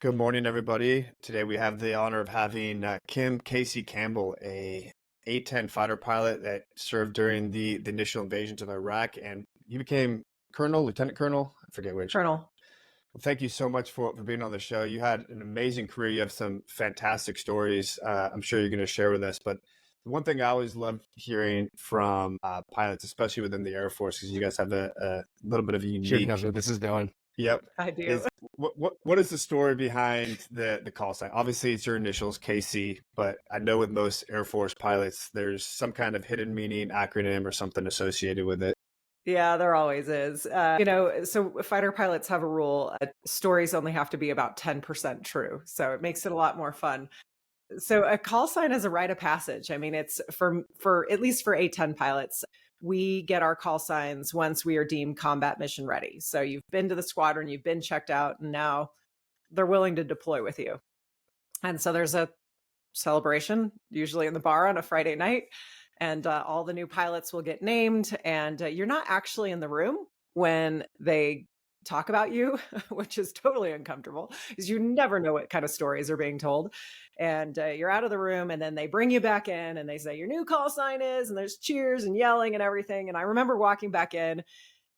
Good morning, everybody. Today we have the honor of having Casey Campbell, a A-10 fighter pilot that served during the initial invasions of Iraq, and he became colonel, lieutenant colonel, I forget which. Colonel. Well, thank you so much for being on the show. You had an amazing career. You have some fantastic stories. I'm sure you're going to share with us. But the one thing I always love hearing from pilots, especially within the Air Force, because you guys have a little bit of a Sure unique. knows what this is doing. Yep. I do. Is what is the story behind the call sign? Obviously, it's your initials, KC, but I know with most Air Force pilots, there's some kind of hidden meaning, acronym, or something associated with it. Yeah, there always is. So fighter pilots have a rule. Stories only have to be about 10% true. So it makes it a lot more fun. So a call sign is a rite of passage. I mean, it's for at least for A-10 pilots, we get our call signs once we are deemed combat mission ready. So you've been to the squadron, you've been checked out, and now they're willing to deploy with you. And so there's a celebration, usually in the bar on a Friday night, and all the new pilots will get named. And you're not actually in the room when they talk about you, which is totally uncomfortable because you never know what kind of stories are being told. And you're out of the room, and then they bring you back in and they say your new call sign is, and there's cheers and yelling and everything. And I remember walking back in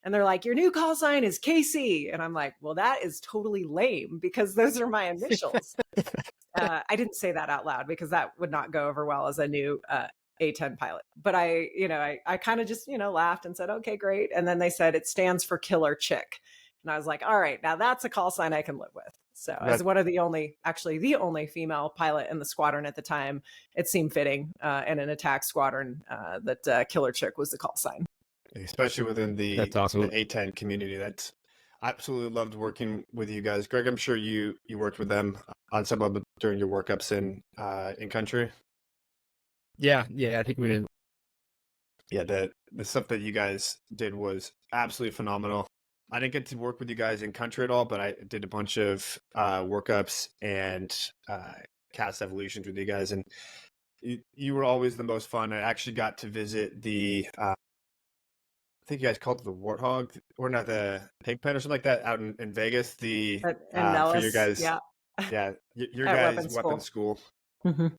and they're like, your new call sign is KC. And I'm like, well, that is totally lame because those are my initials. I didn't say that out loud because that would not go over well as a new A-10 pilot. But I kind of just, laughed and said, okay, great. And then they said it stands for killer chick. And I was like, all right, now that's a call sign I can live with. So as one of the only female pilot in the squadron at the time, it seemed fitting in an attack squadron that killer chick was the call sign. Especially within That's awesome. the A-10 community. That's absolutely loved working with you guys. Greg, I'm sure you worked with them on some of it during your workups in country. Yeah, I think we did. Yeah, the stuff that you guys did was absolutely phenomenal. I didn't get to work with you guys in country at all, but I did a bunch of workups and cast evolutions with you guys, and you were always the most fun. I actually got to visit the I think you guys called it the Warthog, or not, the Pigpen or something like that, out in Vegas. For your guys, yeah, your at guys' weapons school. Mm-hmm.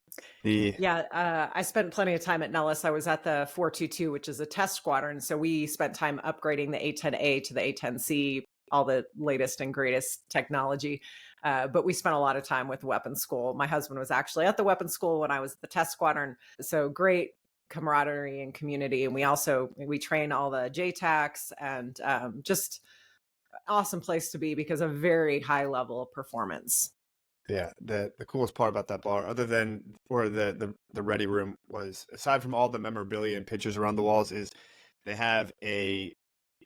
I spent plenty of time at Nellis. I was at the 422, which is a test squadron. So we spent time upgrading the A-10A to the A-10C, all the latest and greatest technology. But we spent a lot of time with weapons school. My husband was actually at the weapons school when I was at the test squadron. So great camaraderie and community. And we train all the JTACs, and just awesome place to be because of very high level of performance. Yeah, the coolest part about that bar, other than or the ready room, was, aside from all the memorabilia and pictures around the walls, is they have I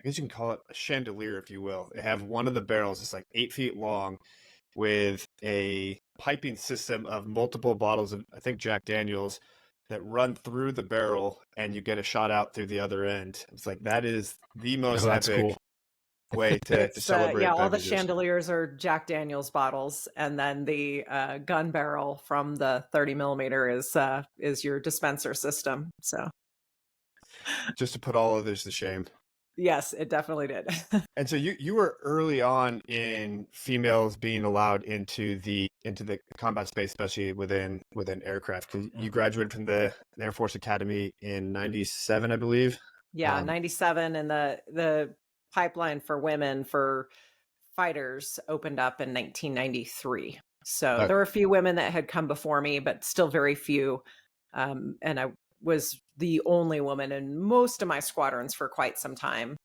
guess you can call it a chandelier, if you will. They have one of the barrels, it's like 8 feet long, with a piping system of multiple bottles of, I think, Jack Daniels, that run through the barrel, and you get a shot out through the other end. It's like, that is the most epic way to celebrate. All the chandeliers are Jack Daniels bottles, and then the gun barrel from the 30 millimeter is your dispenser system. So just to put all of this to shame. Yes, it definitely did. And so you were early on in females being allowed into the combat space, especially within aircraft, because you graduated from the Air Force Academy in 97, I believe. Yeah, 97, and the pipeline for women for fighters opened up in 1993. So there were a few women that had come before me, but still very few. And I was the only woman in most of my squadrons for quite some time.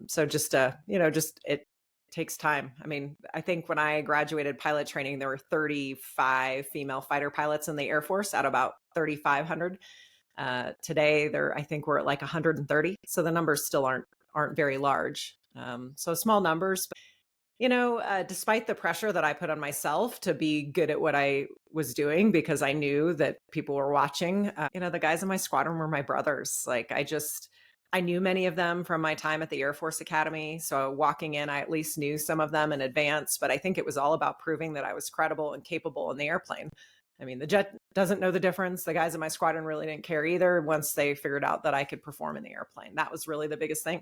So just it takes time. I mean, I think when I graduated pilot training, there were 35 female fighter pilots in the Air Force out of about 3,500. Today, I think we're at like 130. So the numbers still aren't very large. So small numbers. But, despite the pressure that I put on myself to be good at what I was doing, because I knew that people were watching, the guys in my squadron were my brothers. Like, I knew many of them from my time at the Air Force Academy. So walking in, I at least knew some of them in advance, but I think it was all about proving that I was credible and capable in the airplane. I mean, the jet doesn't know the difference. The guys in my squadron really didn't care either once they figured out that I could perform in the airplane. That was really the biggest thing.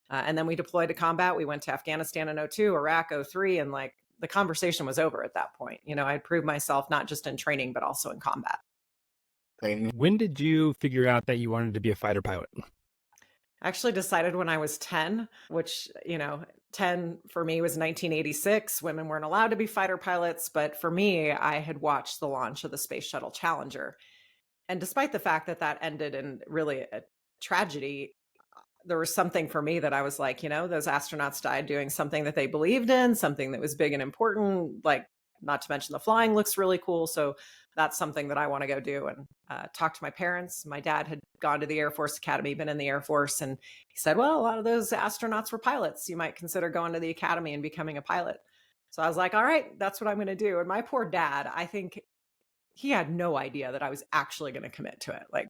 And then we deployed to combat. We went to Afghanistan in 2002, Iraq 2003, and like the conversation was over at that point. I'd proved myself not just in training, but also in combat. When did you figure out that you wanted to be a fighter pilot? I actually decided when I was 10, which, 10 for me was 1986. Women weren't allowed to be fighter pilots. But for me, I had watched the launch of the Space Shuttle Challenger. And despite the fact that that ended in really a tragedy, there was something for me that I was like, those astronauts died doing something that they believed in, something that was big and important, like not to mention the flying looks really cool. So that's something that I want to go do and talk to my parents. My dad had gone to the Air Force Academy, been in the Air Force, and he said, well, a lot of those astronauts were pilots. You might consider going to the academy and becoming a pilot. So I was like, all right, that's what I'm going to do. And my poor dad, I think he had no idea that I was actually going to commit to it. Like,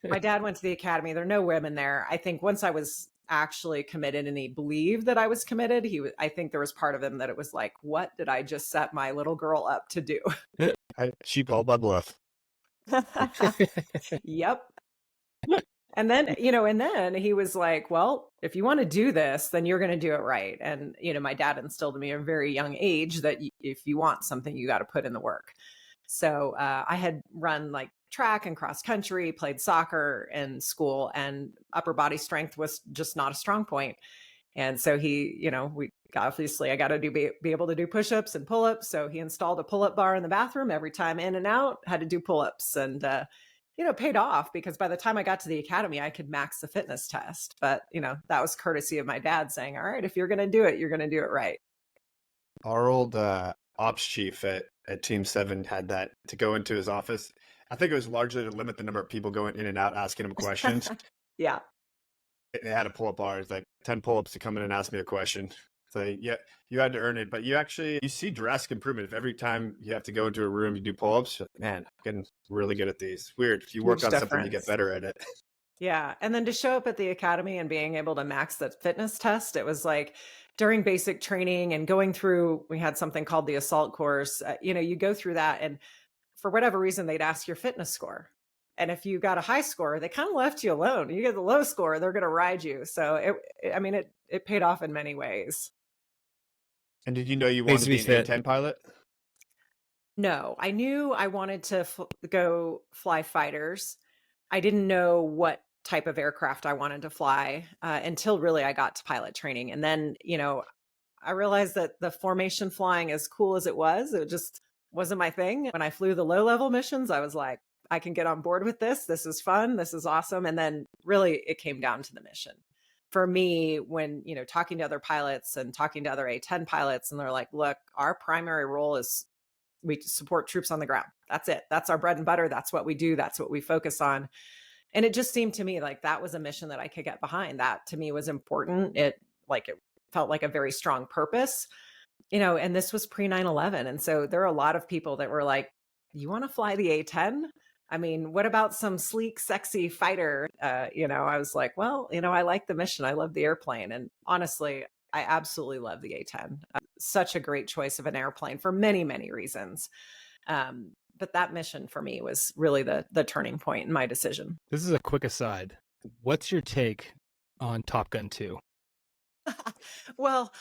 my dad went to the academy. There are no women there. I think once I was actually committed and he believed that I was committed, I think there was part of him that it was like, what did I just set my little girl up to do? She called my bluff. Yep. And then he was like, well, if you want to do this, then you're going to do it right. And, my dad instilled in me at a very young age that if you want something, you got to put in the work. So I had run like track and cross country, played soccer in school, and upper body strength was just not a strong point. And so obviously I got to be able to do push-ups and pull-ups. So he installed a pull-up bar in the bathroom every time in and out, had to do pull-ups, and paid off because by the time I got to the academy, I could max the fitness test. But that was courtesy of my dad saying, all right, if you're going to do it, you're going to do it right. Our old ops chief at Team 7 had that to go into his office. I think it was largely to limit the number of people going in and out asking him questions. Yeah. They had a pull-up bar. It's like 10 pull-ups to come in and ask me a question. So yeah, you had to earn it, but you see drastic improvement. If every time you have to go into a room, you do pull-ups, man, I'm getting really good at these. Weird. If you work on something, you get better at it. Yeah. And then to show up at the academy and being able to max the fitness test, it was like during basic training and going through, we had something called the assault course. You go through that, and for whatever reason, they'd ask your fitness score. And if you got a high score, they kind of left you alone. You get the low score, they're going to ride you. So it paid off in many ways. And did you know you wanted to be an A-10 pilot? No, I knew I wanted to go fly fighters. I didn't know what type of aircraft I wanted to fly until really I got to pilot training. And then, I realized that the formation flying, as cool as it just wasn't my thing. When I flew the low level missions, I was like, I can get on board with this. This is fun. This is awesome. And then really it came down to the mission. For me, when, talking to other pilots and talking to other A-10 pilots, and they're like, look, our primary role is we support troops on the ground. That's it. That's our bread and butter. That's what we do. That's what we focus on. And it just seemed to me like that was a mission that I could get behind. That to me was important. It felt like a very strong purpose, and this was pre 9/11. And so there are a lot of people that were like, you want to fly the A-10? I mean, what about some sleek, sexy fighter? I was like, well, I like the mission. I love the airplane. And honestly, I absolutely love the A-10. Such a great choice of an airplane for many, many reasons. But that mission for me was really the turning point in my decision. This is a quick aside. What's your take on Top Gun 2? Well,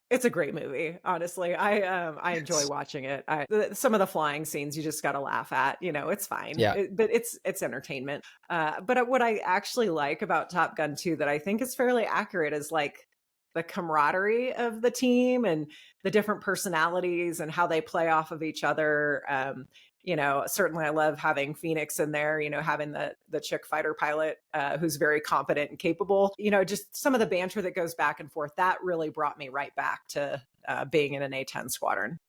it's a great movie. Honestly, I enjoy watching it. Some of the flying scenes you just got to laugh at. It's fine. Yeah. But it's entertainment. But what I actually like about Top Gun 2 that I think is fairly accurate is like the camaraderie of the team and the different personalities and how they play off of each other. Certainly I love having Phoenix in there, having the chick fighter pilot who's very competent and capable, just some of the banter that goes back and forth. That really brought me right back to being in an A-10 squadron.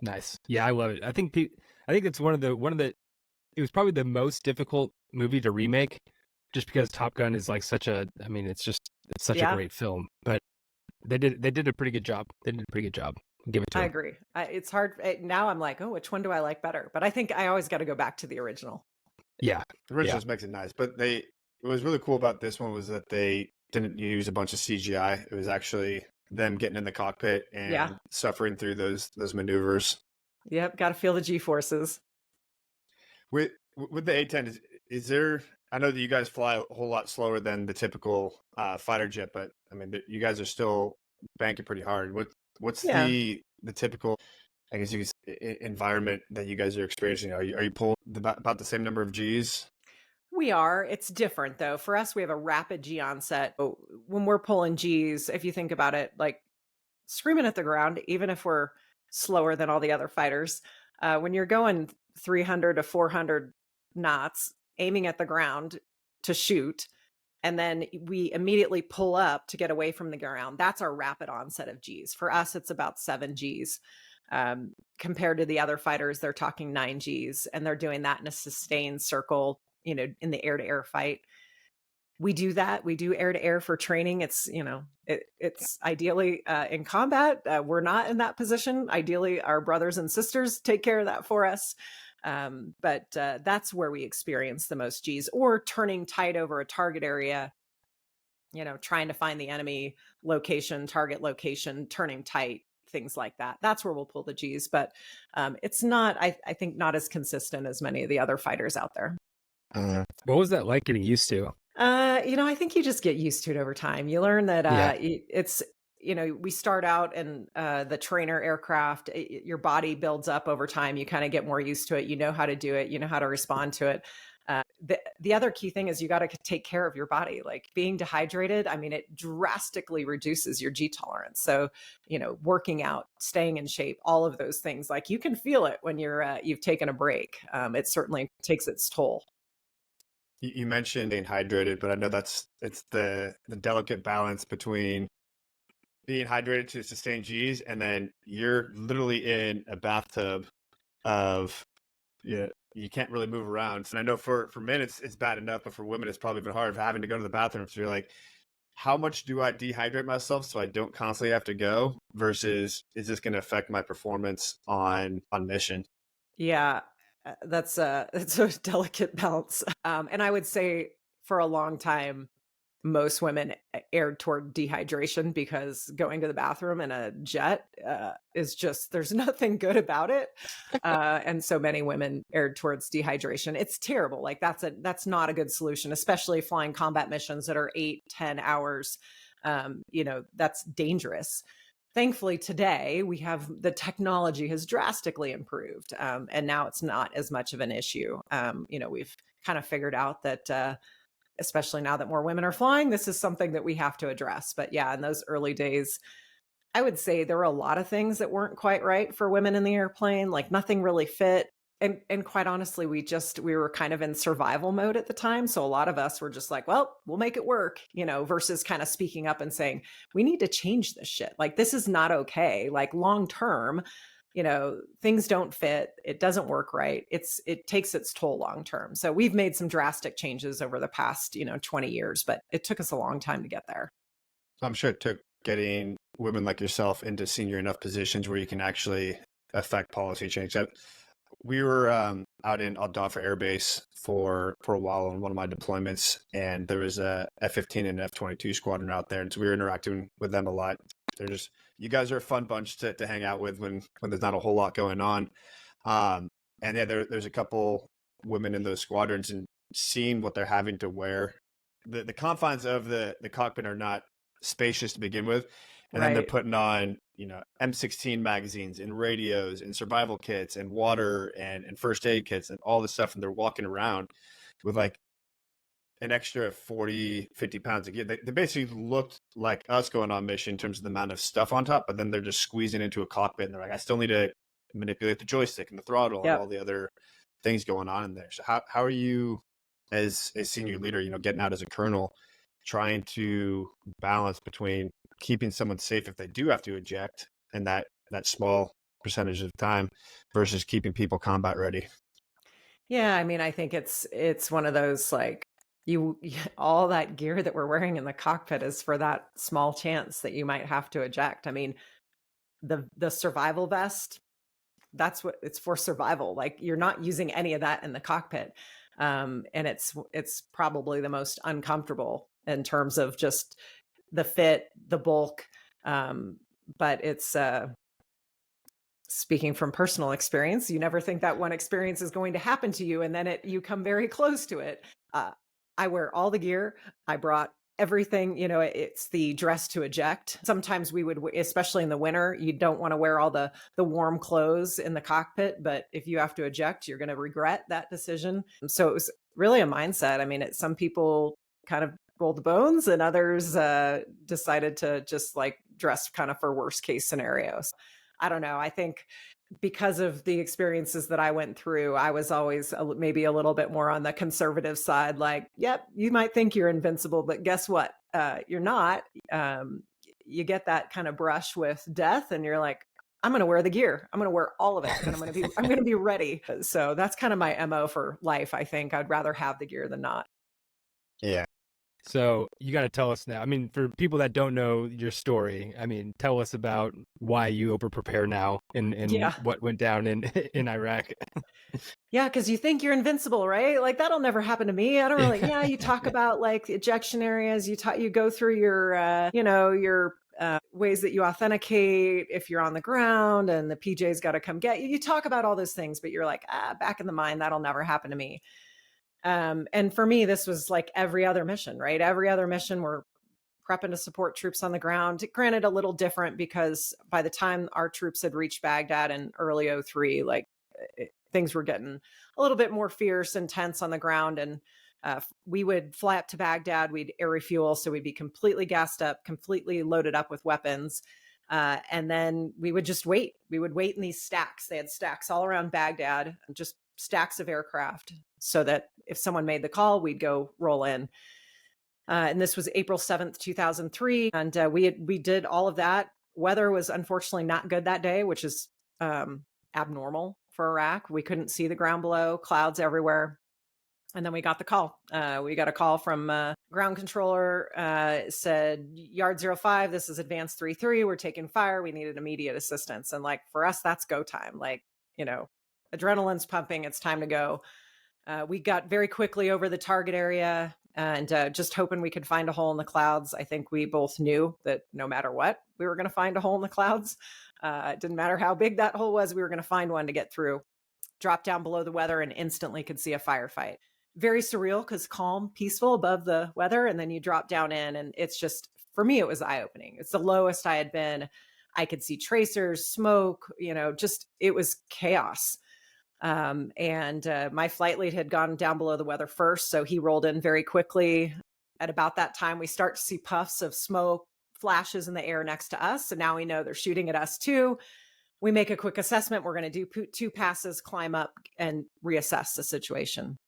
Nice. Yeah, I love it. I think it's one of the it was probably the most difficult movie to remake just because Top Gun is like it's such a great film, but they did a pretty good job. Give it to them. I agree. It's hard. Now I'm like, oh, which one do I like better? But I think I always got to go back to the original. Yeah. The original just makes it nice. But what was really cool about this one was that they didn't use a bunch of CGI. It was actually them getting in the cockpit and suffering through those maneuvers. Yep. Got to feel the G-forces. With the A-10, is there, I know that you guys fly a whole lot slower than the typical fighter jet, but I mean, you guys are still banking pretty hard. What's Yeah. the typical, I guess you could environment that you guys are experiencing? Are you pulling about the same number of G's? We are. It's different though. For us, we have a rapid G onset. Oh, when we're pulling G's, if you think about it, like screaming at the ground, even if we're slower than all the other fighters, when you're going 300 to 400 knots, aiming at the ground to shoot, and then we immediately pull up to get away from the ground. That's our rapid onset of Gs. For us, it's about 7 Gs. Compared to the other fighters, they're talking 9 Gs, and they're doing that in a sustained circle, in the air to air fight. We do that. We do air to air for training. It's, it's ideally in combat. We're not in that position. Ideally, our brothers and sisters take care of that for us. But that's where we experience the most G's, or turning tight over a target area, trying to find the enemy location, target location, turning tight, things like that. That's where we'll pull the G's. But it's not, I think, not as consistent as many of the other fighters out there. What was that like getting used to? I think you just get used to it over time. You learn that it's, we start out in the trainer aircraft, your body builds up over time. You kind of get more used to it. You know how to do it. You know how to respond to it. The other key thing is you got to take care of your body. Like being dehydrated, I mean, it drastically reduces your G tolerance. So, working out, staying in shape, all of those things, like you can feel it when you've taken a break. It certainly takes its toll. You mentioned being hydrated, but I know it's the delicate balance between being hydrated to sustain G's, and then you're literally in a bathtub of, you can't really move around. And I know for men it's bad enough, but for women it's probably been hard having to go to the bathroom. So you're like, how much do I dehydrate myself so I don't constantly have to go, versus is this going to affect my performance on mission? Yeah, it's a delicate balance. And I would say for a long time, most women erred toward dehydration, because going to the bathroom in a jet is just, there's nothing good about it. And so many women erred towards dehydration. It's terrible. Like that's not a good solution, especially flying combat missions that are 8-10 hours. That's dangerous. Thankfully, today the technology has drastically improved, and now it's not as much of an issue. We've kind of figured out that, especially now that more women are flying, this is something that we have to address. But yeah, in those early days, I would say there were a lot of things that weren't quite right for women in the airplane. Like nothing really fit. And quite honestly, we were kind of in survival mode at the time. So a lot of us were just like, well, we'll make it work, versus kind of speaking up and saying, we need to change this shit. Like, this is not okay. Like long term, things don't fit. It doesn't work right. It takes its toll long term. So we've made some drastic changes over the past, 20 years, but it took us a long time to get there. So I'm sure it took getting women like yourself into senior enough positions where you can actually affect policy change. We were out in Al-Dafa Air Base for a while on one of my deployments, and there was a F-15 and F-22 squadron out there, and so we were interacting with them a lot. You guys are a fun bunch to hang out with when there's not a whole lot going on. And yeah, there's a couple women in those squadrons, and seeing what they're having to wear. The confines of the cockpit are not spacious to begin with. And then they're putting on, M16 magazines and radios and survival kits and water and first aid kits and all this stuff. And they're walking around with like an extra 40, 50 pounds of gear. They basically looked like us going on mission in terms of the amount of stuff on top, but then they're just squeezing into a cockpit and they're like, I still need to manipulate the joystick and the throttle and all the other things going on in there. So how are you as a senior leader, getting out as a colonel, trying to balance between keeping someone safe if they do have to eject in that small percentage of time versus keeping people combat ready? Yeah, I mean, I think it's one of those, like, all that gear that we're wearing in the cockpit is for that small chance that you might have to eject. I mean, the survival vest, that's what it's for, survival. Like, you're not using any of that in the cockpit. And it's probably the most uncomfortable in terms of just the fit, the bulk. But it's speaking from personal experience, you never think that one experience is going to happen to you, and then you come very close to it. I wear all the gear. I brought everything, it's the dress to eject. Sometimes we would, especially in the winter, you don't want to wear all the warm clothes in the cockpit, but if you have to eject, you're going to regret that decision. So it was really a mindset. I mean, some people kind of rolled the bones, and others decided to just like dress kind of for worst case scenarios. I don't know. I think because of the experiences that I went through, I was always maybe a little bit more on the conservative side. Like, yep, you might think you're invincible, but guess what? You're not. You get that kind of brush with death, and you're like, I'm going to wear the gear. I'm going to wear all of it, and I'm going to be ready. So that's kind of my MO for life. I think I'd rather have the gear than not. Yeah. So you got to tell us now. I mean, for people that don't know your story, I mean, tell us about why you over prepare now and what went down in Iraq. Yeah, because you think you're invincible, right? Like that'll never happen to me. I don't really. Yeah, you talk about like ejection areas. You go through your your ways that you authenticate if you're on the ground, and the PJ's got to come get you. You talk about all those things, but you're like, back in the mind, that'll never happen to me. And for me, this was like every other mission, right? Every other mission, we're prepping to support troops on the ground. Granted, a little different because by the time our troops had reached Baghdad in early 03, like things were getting a little bit more fierce and tense on the ground. And we would fly up to Baghdad. We'd air refuel. So we'd be completely gassed up, completely loaded up with weapons. And then we would just wait. We would wait in these stacks. They had stacks all around Baghdad, just stacks of aircraft, so that if someone made the call, we'd go roll in. And this was April 7th, 2003. And we did all of that. Weather was unfortunately not good that day, which is abnormal for Iraq. We couldn't see the ground below, clouds everywhere. And then we got the call. We got a call from ground controller, said, Yard 05, this is Advanced 3-3. We're taking fire. We needed immediate assistance. And like, for us, that's go time. Like, adrenaline's pumping. It's time to go. We got very quickly over the target area and just hoping we could find a hole in the clouds. I think we both knew that no matter what, we were going to find a hole in the clouds. It didn't matter how big that hole was. We were going to find one to get through. Drop down below the weather and instantly could see a firefight. Very surreal because calm, peaceful above the weather. And then you drop down in, and it's just, for me, it was eye-opening. It's the lowest I had been. I could see tracers, smoke, just, it was chaos. And my flight lead had gone down below the weather first. So he rolled in very quickly. At about that time, we start to see puffs of smoke, flashes in the air next to us. So now we know they're shooting at us too. We make a quick assessment. We're going to do 2 passes, climb up and reassess the situation.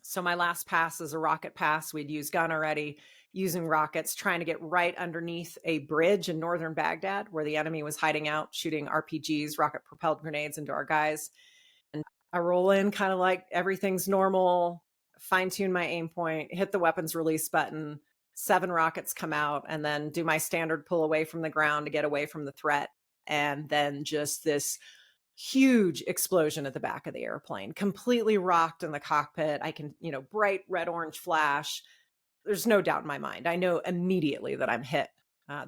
So my last pass is a rocket pass. We'd used gun already, using rockets, trying to get right underneath a bridge in northern Baghdad where the enemy was hiding out, shooting RPGs, rocket propelled grenades into our guys. And I roll in kind of like everything's normal, fine tune my aim point, hit the weapons release button, 7 rockets come out, and then do my standard pull away from the ground to get away from the threat. And then just this huge explosion at the back of the airplane, completely rocked in the cockpit. I can, bright red, orange flash. There's no doubt in my mind. I know immediately that I'm hit.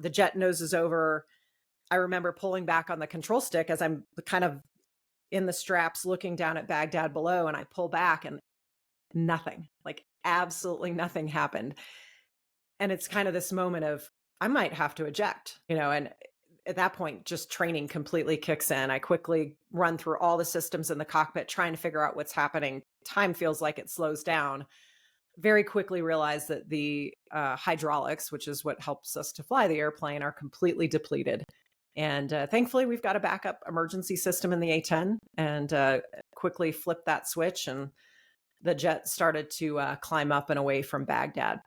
The jet noses over. I remember pulling back on the control stick as I'm kind of in the straps looking down at Baghdad below, and I pull back and nothing, like absolutely nothing happened. And it's kind of this moment of, I might have to eject, and at that point, just training completely kicks in. I quickly run through all the systems in the cockpit, trying to figure out what's happening. Time feels like it slows down. Very quickly realize that the hydraulics, which is what helps us to fly the airplane, are completely depleted. And thankfully, we've got a backup emergency system in the A-10, and quickly flipped that switch, and the jet started to climb up and away from Baghdad.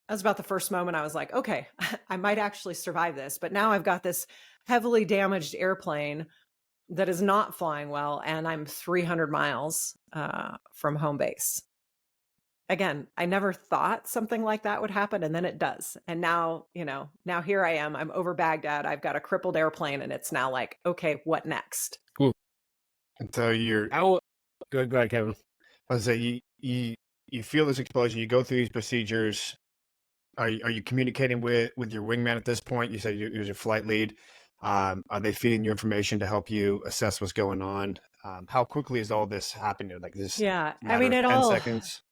That was about the first moment I was like, okay, I might actually survive this. But now I've got this heavily damaged airplane that is not flying well, and I'm 300 miles from home base. Again, I never thought something like that would happen, and then it does. And now, now here I am. I'm over Baghdad. I've got a crippled airplane, and it's now like, okay, what next? Cool. And so go ahead, Kevin. I was say you feel this explosion. You go through these procedures. Are you communicating with your wingman at this point? You said you're your flight lead. Are they feeding you information to help you assess what's going on? How quickly is all this happening? Like this? Yeah, I mean, 10 seconds.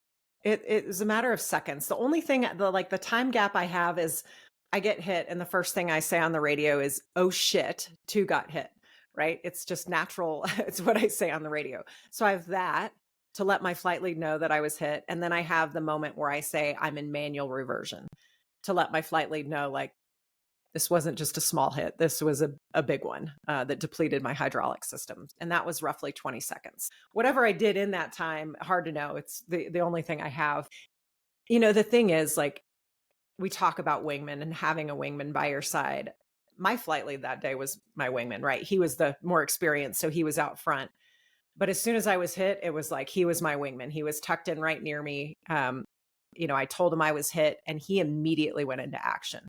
It was a matter of seconds. The only thing, the time gap I have is I get hit, and the first thing I say on the radio is, "Oh shit, two got hit." Right? It's just natural. It's what I say on the radio. So I have that to let my flight lead know that I was hit, and then I have the moment where I say I'm in manual reversion to let my flight lead know, like, this wasn't just a small hit. This was a big one that depleted my hydraulic system. And that was roughly 20 seconds. Whatever I did in that time, hard to know. It's the only thing I have. The thing is, like, we talk about wingman and having a wingman by your side. My flight lead that day was my wingman, right? He was the more experienced, so he was out front. But as soon as I was hit, it was like he was my wingman. He was tucked in right near me. I told him I was hit, and he immediately went into action.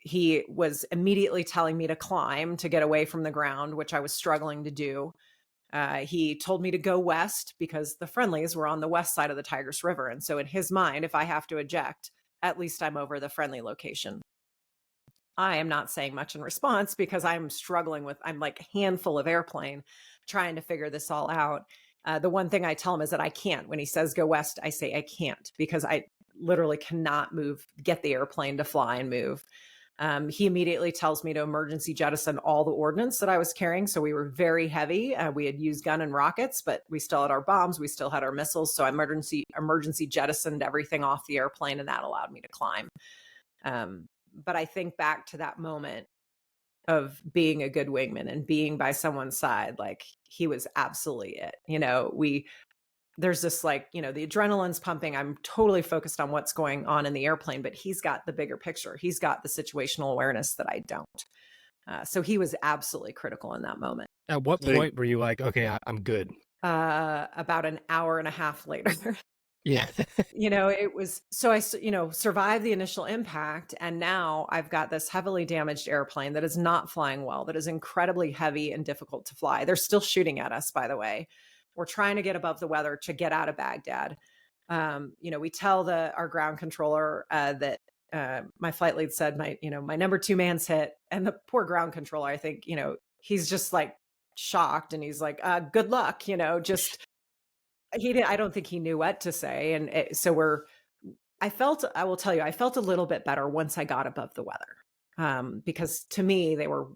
He was immediately telling me to climb to get away from the ground, which I was struggling to do. He told me to go west because the friendlies were on the west side of the Tigris River. And so in his mind, if I have to eject, at least I'm over the friendly location. I am not saying much in response because I'm struggling I'm like a handful of airplane trying to figure this all out. The one thing I tell him is that I can't. When he says go west, I say I can't because I literally cannot get the airplane to fly and move. He immediately tells me to emergency jettison all the ordnance that I was carrying. So we were very heavy. We had used gun and rockets, but we still had our bombs. We still had our missiles. So I emergency jettisoned everything off the airplane, and that allowed me to climb. But I think back to that moment of being a good wingman and being by someone's side. Like, he was absolutely it. There's this, like, the adrenaline's pumping. I'm totally focused on what's going on in the airplane, but he's got the bigger picture. He's got the situational awareness that I don't. So he was absolutely critical in that moment. At what point were you like, okay, I'm good? About an hour and a half later. Yeah. It was, so I survived the initial impact, and now I've got this heavily damaged airplane that is not flying well, that is incredibly heavy and difficult to fly. They're still shooting at us, by the way. We're trying to get above the weather to get out of Baghdad. We tell our ground controller that my flight lead said my number 2 man's hit, and the poor ground controller, I think, he's just like shocked, and he's like, good luck, just, I don't think he knew what to say. And I will tell you, I felt a little bit better once I got above the weather. Because to me, they were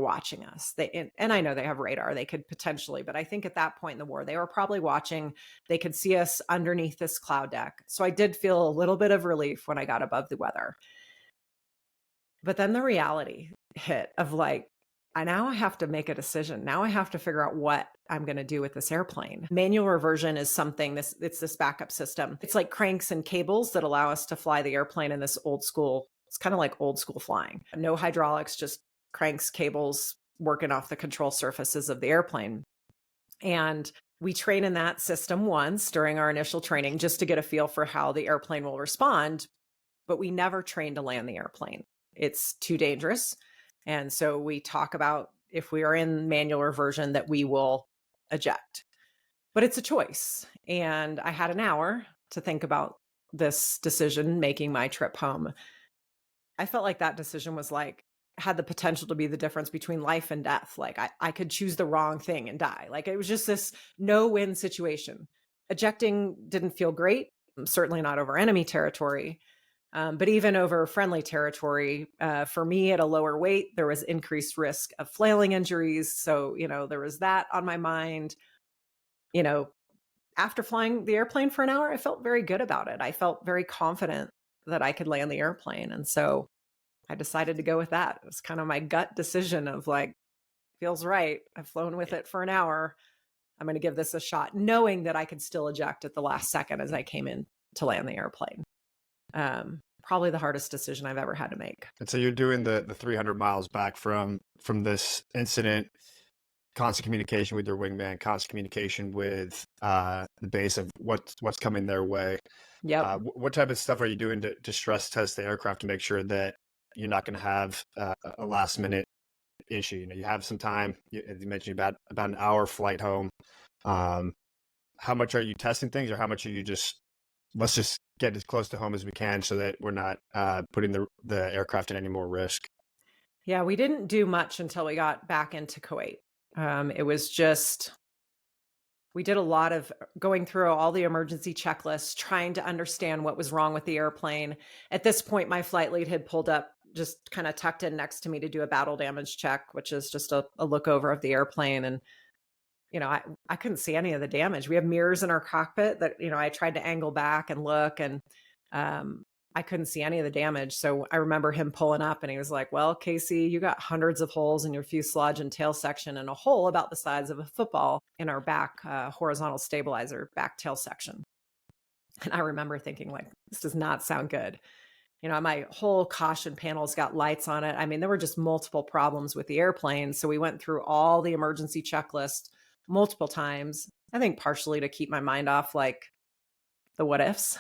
watching us. And I know they have radar, they could potentially, but I think at that point in the war, they were probably watching. They could see us underneath this cloud deck. So I did feel a little bit of relief when I got above the weather. But then the reality hit of, like, I now have to make a decision. Now I have to figure out what I'm going to do with this airplane. Manual reversion is something, it's this backup system. It's like cranks and cables that allow us to fly the airplane in this old school. It's kind of like old school flying. No hydraulics, just cranks, cables working off the control surfaces of the airplane. And we train in that system once during our initial training just to get a feel for how the airplane will respond. But we never train to land the airplane. It's too dangerous. And so we talk about, if we are in manual reversion, that we will eject. But it's a choice. And I had an hour to think about this decision, making my trip home. I felt like that decision was had the potential to be the difference between life and death. Like, I could choose the wrong thing and die. Like, it was just this no-win situation. Ejecting didn't feel great, certainly not over enemy territory. But even over friendly territory, for me at a lower weight, there was increased risk of flailing injuries. So, there was that on my mind. After flying the airplane for an hour, I felt very good about it. I felt very confident that I could land the airplane. And so I decided to go with that. It was kind of my gut decision of, like, feels right. I've flown with it for an hour. I'm going to give this a shot, knowing that I could still eject at the last second as I came in to land the airplane. Probably the hardest decision I've ever had to make. And so you're doing the 300 miles back from this incident, constant communication with your wingman, constant communication with the base of what's coming their way. Yeah. What type of stuff are you doing to stress test the aircraft to make sure that you're not going to have a last minute issue? You have some time. You mentioned about an hour flight home. How much are you testing things, or how much are you let's just get as close to home as we can so that we're not putting the aircraft in any more risk? Yeah, we didn't do much until we got back into Kuwait. It was just We did a lot of going through all the emergency checklists, trying to understand what was wrong with the airplane. At this point, my flight lead had pulled up, just kind of tucked in next to me to do a battle damage check, which is just a look over of the airplane. And, I couldn't see any of the damage. We have mirrors in our cockpit that, I tried to angle back and look, and I couldn't see any of the damage. So I remember him pulling up and he was like, well, Casey, you got hundreds of holes in your fuselage and tail section, and a hole about the size of a football in our back horizontal stabilizer back tail section. And I remember thinking, like, this does not sound good. My whole caution panel's got lights on it. I mean, there were just multiple problems with the airplane. So we went through all the emergency checklist multiple times, I think partially to keep my mind off like the what ifs.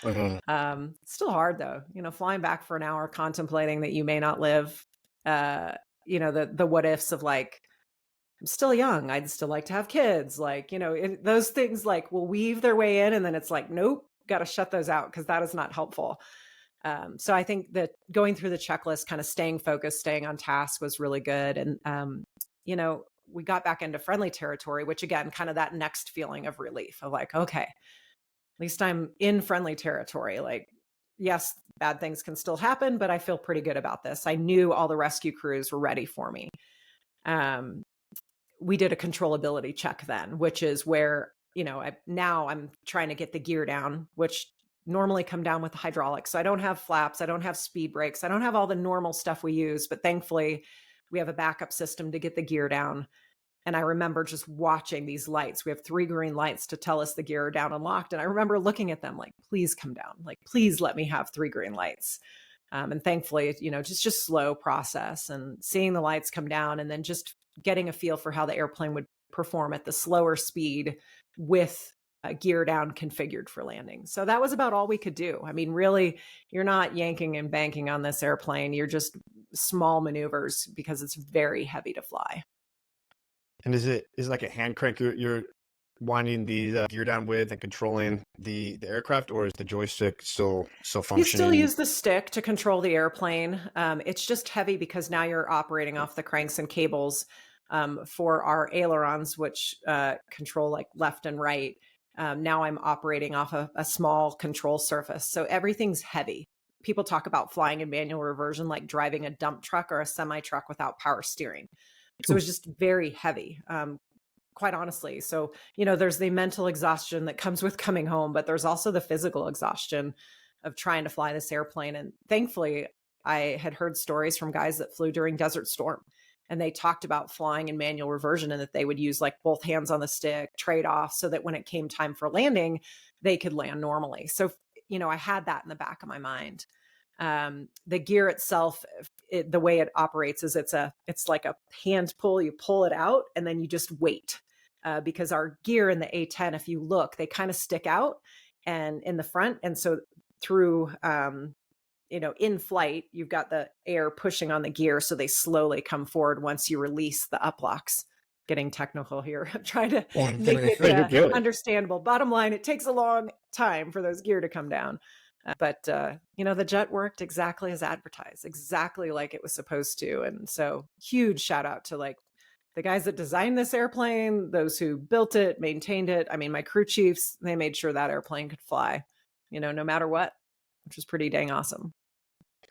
Still hard though, flying back for an hour, contemplating that you may not live, the what ifs of like, I'm still young, I'd still like to have kids. Like, those things like will weave their way in. And then it's like, nope, got to shut those out because that is not helpful. So I think that going through the checklist, kind of staying focused, staying on task was really good. And, we got back into friendly territory, which again, kind of that next feeling of relief of like, okay, at least I'm in friendly territory. Like, yes, bad things can still happen, but I feel pretty good about this. I knew all the rescue crews were ready for me. We did a controllability check then, which is where, now I'm trying to get the gear down, which normally come down with the hydraulics. So I don't have flaps. I don't have speed brakes. I don't have all the normal stuff we use, but thankfully we have a backup system to get the gear down. And I remember just watching these lights. We have 3 green lights to tell us the gear are down and locked. And I remember looking at them like, please come down. Like, please let me have 3 green lights. And thankfully, just slow process and seeing the lights come down and then just getting a feel for how the airplane would perform at the slower speed with gear down configured for landing. So that was about all we could do. I mean, really, you're not yanking and banking on this airplane. You're just small maneuvers because it's very heavy to fly. And is it like a hand crank you're winding the gear down with and controlling the aircraft, or is the joystick still functioning? You still use the stick to control the airplane. It's just heavy because now you're operating off the cranks and cables for our ailerons, which control like left and right. Now I'm operating off a small control surface. So everything's heavy. People talk about flying in manual reversion, like driving a dump truck or a semi truck without power steering. So it's just very heavy, quite honestly. So, there's the mental exhaustion that comes with coming home, but there's also the physical exhaustion of trying to fly this airplane. And thankfully, I had heard stories from guys that flew during Desert Storm. And they talked about flying in manual reversion and that they would use like both hands on the stick, trade off so that when it came time for landing, they could land normally. So, I had that in the back of my mind. The gear itself, the way it operates is it's like a hand pull. You pull it out and then you just wait because our gear in the A10, if you look, they kind of stick out and in the front. And so through, in flight, you've got the air pushing on the gear. So they slowly come forward once you release the uplocks. Getting technical here. I'm trying to make it understandable. Bottom line, it takes a long time for those gear to come down. But the jet worked exactly as advertised, exactly like it was supposed to. And so huge shout out to like the guys that designed this airplane, those who built it, maintained it. I mean, my crew chiefs, they made sure that airplane could fly, no matter what, which was pretty dang awesome.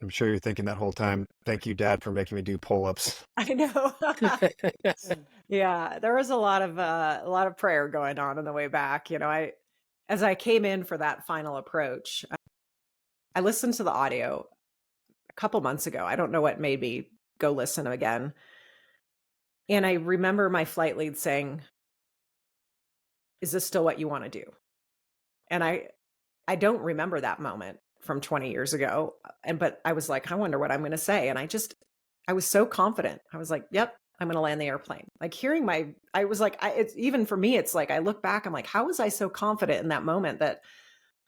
I'm sure you're thinking that whole time, thank you, Dad, for making me do pull-ups. I know. Yeah, there was a lot of prayer going on the way back. As I came in for that final approach, I listened to the audio a couple months ago. I don't know what made me go listen again. And I remember my flight lead saying, "Is this still what you want to do?" And I don't remember that moment from 20 years ago. But I was like, I wonder what I'm going to say. And I was so confident. I was like, yep, I'm going to land the airplane. Like I was like, it's even for me, it's like, I look back, I'm like, how was I so confident in that moment that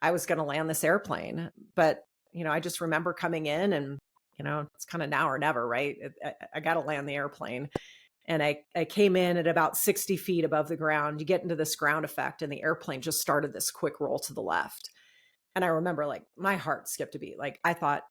I was going to land this airplane? But, I just remember coming in and, it's kind of now or never, right? I got to land the airplane. And I came in at about 60 feet above the ground. You get into this ground effect and the airplane just started this quick roll to the left. And I remember like my heart skipped a beat. Like I thought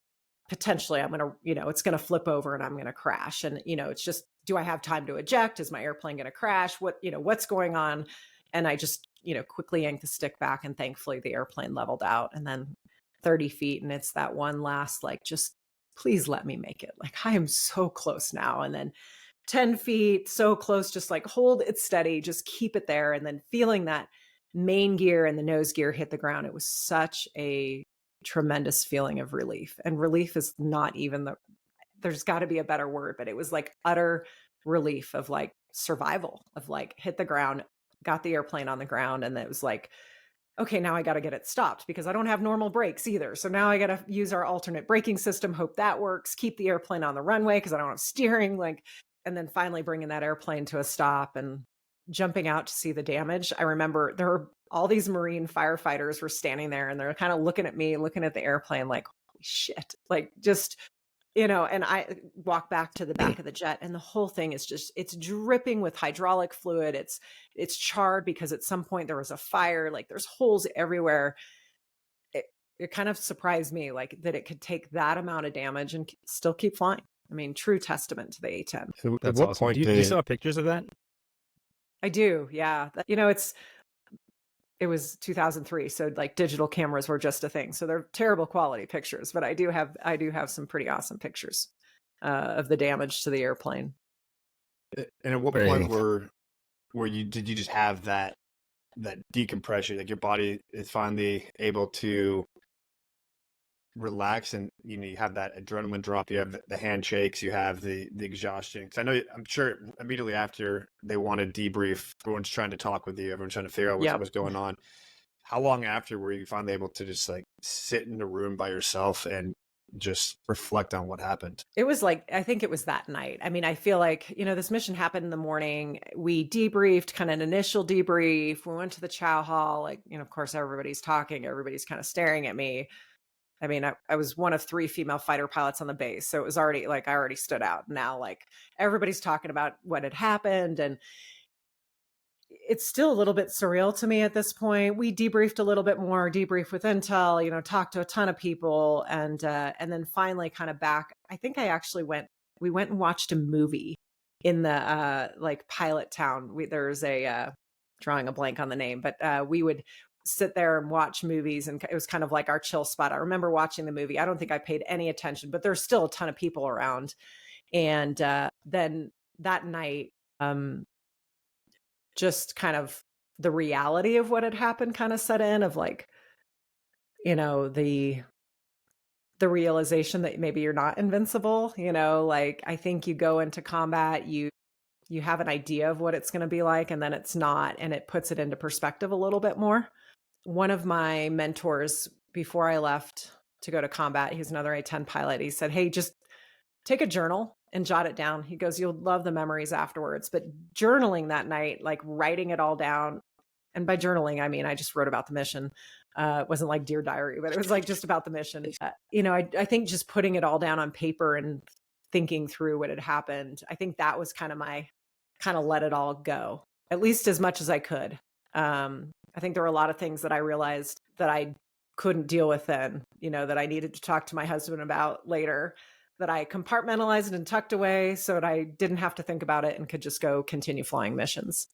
potentially I'm going to, it's going to flip over and I'm going to crash. And, it's just, do I have time to eject? Is my airplane going to crash? What's going on? And I just, quickly yanked the stick back, and thankfully the airplane leveled out. And then 30 feet, and it's that one last, like, just please let me make it. Like, I am so close now. And then 10 feet, so close, just like hold it steady, just keep it there. And then feeling that main gear and the nose gear hit the ground, it was such a tremendous feeling of relief. And relief is not even there's got to be a better word, but it was like utter relief of like survival, of like hit the ground, got the airplane on the ground. And it was like, okay, now I got to get it stopped because I don't have normal brakes either. So now I got to use our alternate braking system, hope that works, keep the airplane on the runway because I don't have steering, and then finally bringing that airplane to a stop and jumping out to see the damage. I remember there were all these Marine firefighters were standing there, and they're kind of looking at me, looking at the airplane like, holy shit, like just, and I walk back to the back of the jet, and the whole thing is just, it's dripping with hydraulic fluid. It's charred because at some point there was a fire, like there's holes everywhere. It kind of surprised me, like that it could take that amount of damage and still keep flying. I mean, true testament to the A-10. So at That's what awesome. point Do you still have pictures of that? I do. Yeah. It was 2003. So like digital cameras were just a thing. So they're terrible quality pictures, but I do have some pretty awesome pictures of the damage to the airplane. And at what point did you just have that decompression, like your body is finally able to relax, and you have that adrenaline drop, you have the handshakes, you have the exhaustion? Because I'm sure immediately after they want to debrief, everyone's trying to talk with you, everyone's trying to figure out what's going on. How long after were you finally able to just like sit in a room by yourself and just reflect on what happened? It was like, I think it was that night. I mean, I feel like, this mission happened in the morning. We debriefed, kind of an initial debrief. We went to the chow hall, like, of course, everybody's talking, everybody's kind of staring at me. I mean, I was one of 3 female fighter pilots on the base. So it was already like, I already stood out. Now, like everybody's talking about what had happened, and it's still a little bit surreal to me at this point. We debriefed a little bit more, debrief with intel, talked to a ton of people, and then finally kind of back. I think we went and watched a movie in the like pilot town. There's a drawing a blank on the name, but we would sit there and watch movies, and it was kind of like our chill spot. I remember watching the movie. I don't think I paid any attention, but there's still a ton of people around. And then that night, just kind of the reality of what had happened kind of set in, of like, the realization that maybe you're not invincible. Like I think you go into combat, you have an idea of what it's going to be like, and then it's not, and it puts it into perspective a little bit more. One of my mentors before I left to go to combat, he's another A-10 pilot. He said, hey, just take a journal and jot it down. He goes, you'll love the memories afterwards. But journaling that night, like writing it all down. And by journaling, I mean, I just wrote about the mission. It wasn't like Dear Diary, but it was like just about the mission. I think just putting it all down on paper and thinking through what had happened, I think that was kind of let it all go, at least as much as I could. I think there were a lot of things that I realized that I couldn't deal with then, that I needed to talk to my husband about later, that I compartmentalized and tucked away so that I didn't have to think about it and could just go continue flying missions.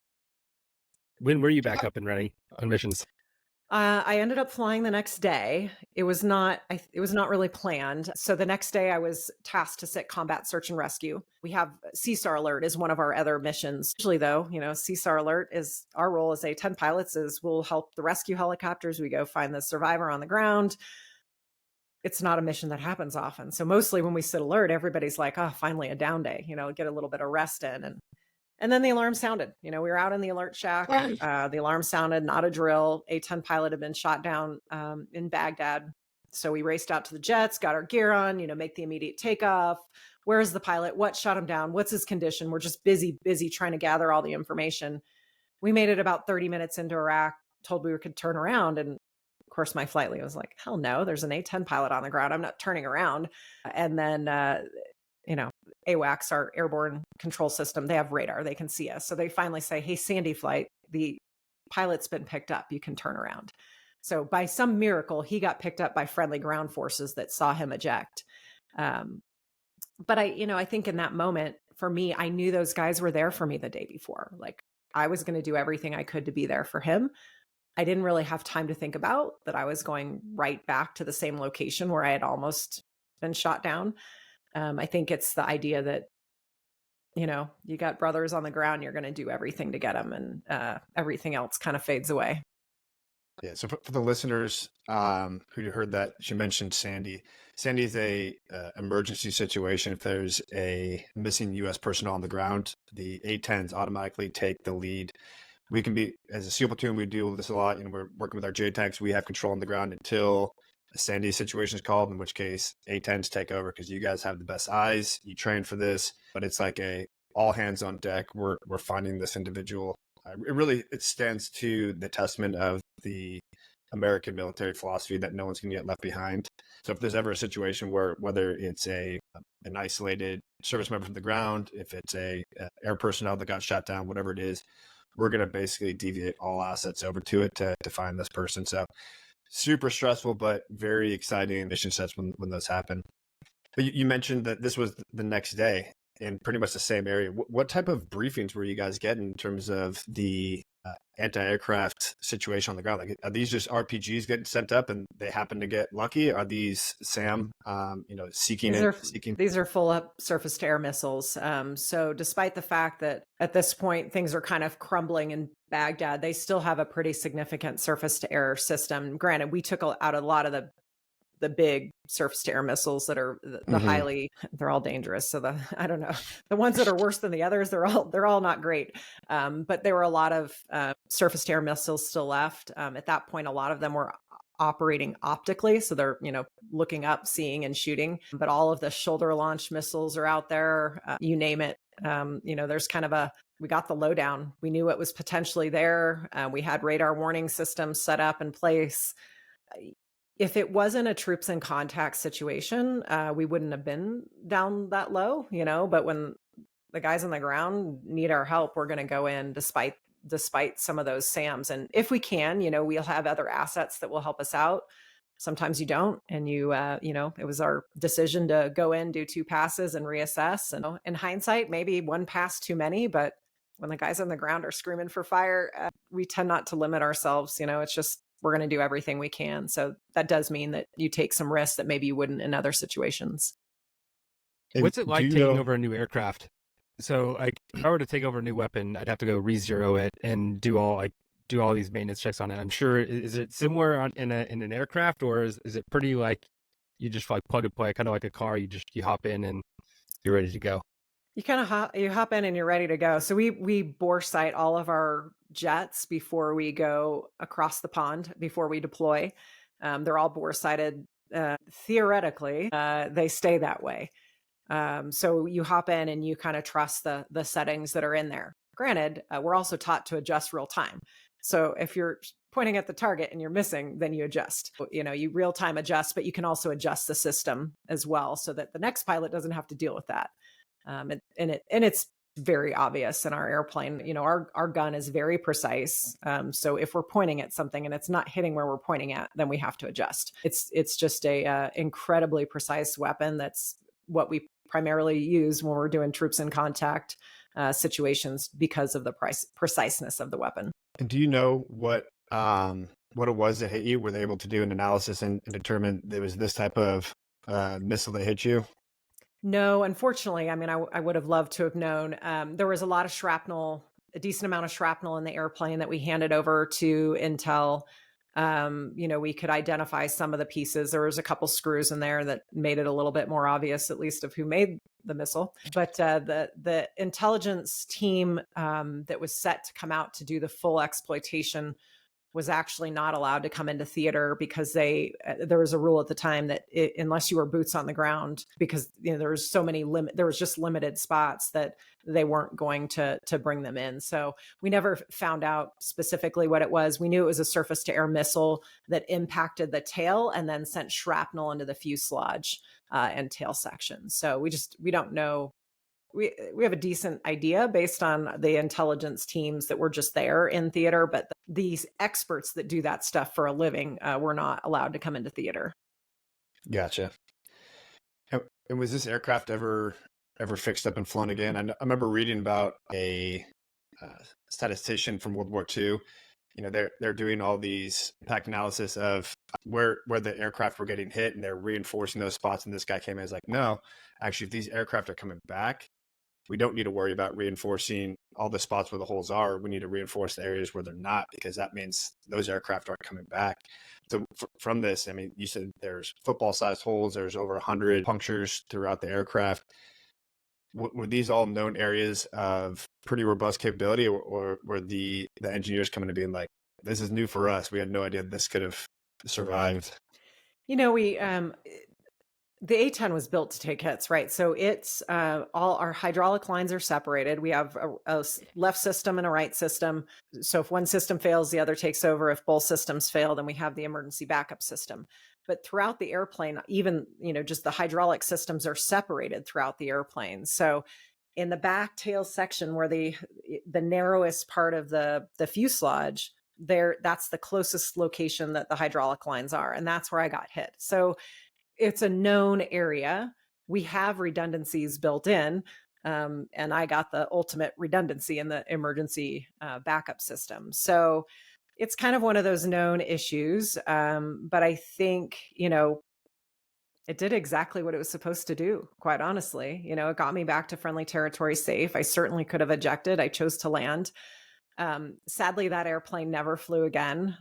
When were you back up and running on missions? I ended up flying the next day. It was not really planned. So the next day I was tasked to sit combat search and rescue. We have CSAR alert is one of our other missions. Usually though, CSAR alert is our role as A-10 pilots is we'll help the rescue helicopters. We go find the survivor on the ground. It's not a mission that happens often. So mostly when we sit alert, everybody's like, oh, finally a down day, get a little bit of rest in. And then the alarm sounded. We were out in the alert shack. The alarm sounded, not a drill. A-10 pilot had been shot down in Baghdad. So we raced out to the jets, got our gear on, make the immediate takeoff. Where's the pilot? What shot him down? What's his condition? We're just busy trying to gather all the information. We made it about 30 minutes into Iraq, told we could turn around. And of course, my flight lead was like, hell no, there's an A-10 pilot on the ground. I'm not turning around. And then, AWACS, our airborne control system, they have radar, they can see us. So they finally say, hey, Sandy flight, the pilot's been picked up, you can turn around. So by some miracle, he got picked up by friendly ground forces that saw him eject. But I think in that moment, for me, I knew those guys were there for me the day before. Like I was going to do everything I could to be there for him. I didn't really have time to think about that I was going right back to the same location where I had almost been shot down. I think it's the idea that, you got brothers on the ground, you're going to do everything to get them, and everything else kind of fades away. Yeah. So for the listeners who heard that she mentioned Sandy, Sandy is a emergency situation. If there's a missing U.S. personnel on the ground, the A-10s automatically take the lead. We can be, as a SEAL platoon, we deal with this a lot, and we're working with our JTACs. We have control on the ground until a Sandy situation is called, in which case A-10s take over because you guys have the best eyes. You train for this, but it's like a all hands on deck. We're finding this individual. It stands to the testament of the American military philosophy that no one's going to get left behind. So if there's ever a situation where, whether it's an isolated service member from the ground, if it's a air personnel that got shot down, whatever it is, we're going to basically deviate all assets over to it to find this person. So super stressful, but very exciting mission sets when those happen. But you mentioned that this was the next day in pretty much the same area. What type of briefings were you guys getting in terms of the anti-aircraft situation on the ground? Like, are these just RPGs getting sent up and they happen to get lucky? Are these SAM, seeking? These are full up surface to air missiles. So despite the fact that at this point things are kind of crumbling in Baghdad, they still have a pretty significant surface to air system. Granted, we took out a lot of the big surface to air missiles that are the highly, they're all dangerous. So I don't know, the ones that are worse than the others, they're all not great. But there were a lot of surface to air missiles still left. At that point, a lot of them were operating optically. So they're, looking up, seeing and shooting, but all of the shoulder launched missiles are out there. You name it. There's kind of we got the lowdown. We knew it was potentially there. We had radar warning systems set up in place. If it wasn't a troops in contact situation, we wouldn't have been down that low, but when the guys on the ground need our help, we're going to go in despite some of those SAMs. And if we can, we'll have other assets that will help us out. Sometimes you don't. And it was our decision to go in, do 2 passes and reassess. And in hindsight, maybe 1 pass too many, but when the guys on the ground are screaming for fire, we tend not to limit ourselves. It's just, we're going to do everything we can. So that does mean that you take some risks that maybe you wouldn't in other situations. What's it like taking over a new aircraft? So if I were to take over a new weapon, I'd have to go re-zero it and do all these maintenance checks on it. I'm sure, is it similar in an aircraft, or is it pretty like you just like plug and play, kind of like a car, you hop in and you're ready to go? You kind of hop in and you're ready to go. So we bore sight all of our jets before we go across the pond, before we deploy. They're all bore sighted. Theoretically, they stay that way. So you hop in and you kind of trust the settings that are in there. Granted, we're also taught to adjust real time. So if you're pointing at the target and you're missing, then you adjust. You real time adjust, but you can also adjust the system as well so that the next pilot doesn't have to deal with that. And it's very obvious in our airplane. Our gun is very precise. So if we're pointing at something and it's not hitting where we're pointing at, then we have to adjust. It's just a incredibly precise weapon. That's what we primarily use when we're doing troops in contact situations because of the preciseness of the weapon. And do you know what it was that hit you? Were they able to do an analysis and determine there was this type of missile that hit you? No, unfortunately. I mean, I would have loved to have known. There was a lot of shrapnel, a decent amount of shrapnel in the airplane that we handed over to Intel. We could identify some of the pieces. There was a couple screws in there that made it a little bit more obvious, at least of who made the missile. But the intelligence team that was set to come out to do the full exploitation was actually not allowed to come into theater because there was a rule at the time that unless you were boots on the ground, because there was there was just limited spots, that they weren't going to bring them in. So we never found out specifically what it was. We knew it was a surface to air missile that impacted the tail and then sent shrapnel into the fuselage and tail section. So we don't know. We have a decent idea based on the intelligence teams that were just there in theater, but these experts that do that stuff for a living were not allowed to come into theater. Gotcha. And was this aircraft ever fixed up and flown again? I remember reading about a statistician from World War II. They're doing all these impact analysis of where the aircraft were getting hit, and they're reinforcing those spots. And this guy came in and was like, no, actually, if these aircraft are coming back, we don't need to worry about reinforcing all the spots where the holes are. We need to reinforce the areas where they're not, because that means those aircraft aren't coming back. So from this, I mean, you said there's football-sized holes. There's over 100 punctures throughout the aircraft. Were these all known areas of pretty robust capability, or were the engineers coming to being like, this is new for us, we had no idea this could have survived? We the A-10 was built to take hits, right? So it's all our hydraulic lines are separated. We have a left system and a right system. So if one system fails, the other takes over. If both systems fail, then we have the emergency backup system. But throughout the airplane, even, just the hydraulic systems are separated throughout the airplane. So in the back tail section, where the narrowest part of the fuselage, that's the closest location that the hydraulic lines are. And that's where I got hit. So it's a known area. We have redundancies built in. And I got the ultimate redundancy in the emergency backup system. So it's kind of one of those known issues. But I think, it did exactly what it was supposed to do, quite honestly. It got me back to friendly territory safe. I certainly could have ejected. I chose to land. Sadly, that airplane never flew again.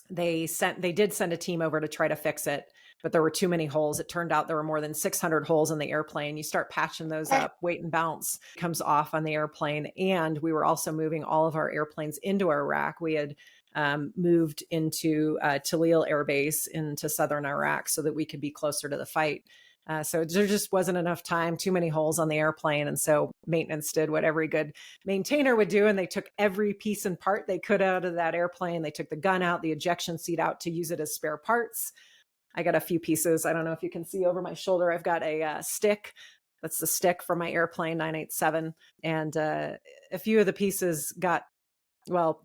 They did send a team over to try to fix it, but there were too many holes. It turned out there were more than 600 holes in the airplane. You start patching those up, weight and bounce comes off on the airplane. And we were also moving all of our airplanes into Iraq. We had moved into Talil Air Base into southern Iraq so that we could be closer to the fight. So there just wasn't enough time, too many holes on the airplane. And so maintenance did what every good maintainer would do. And they took every piece and part they could out of that airplane. They took the gun out, the ejection seat out to use it as spare parts. I got a few pieces. I don't know if you can see over my shoulder. I've got a stick. That's the stick from my airplane 987. And a few of the pieces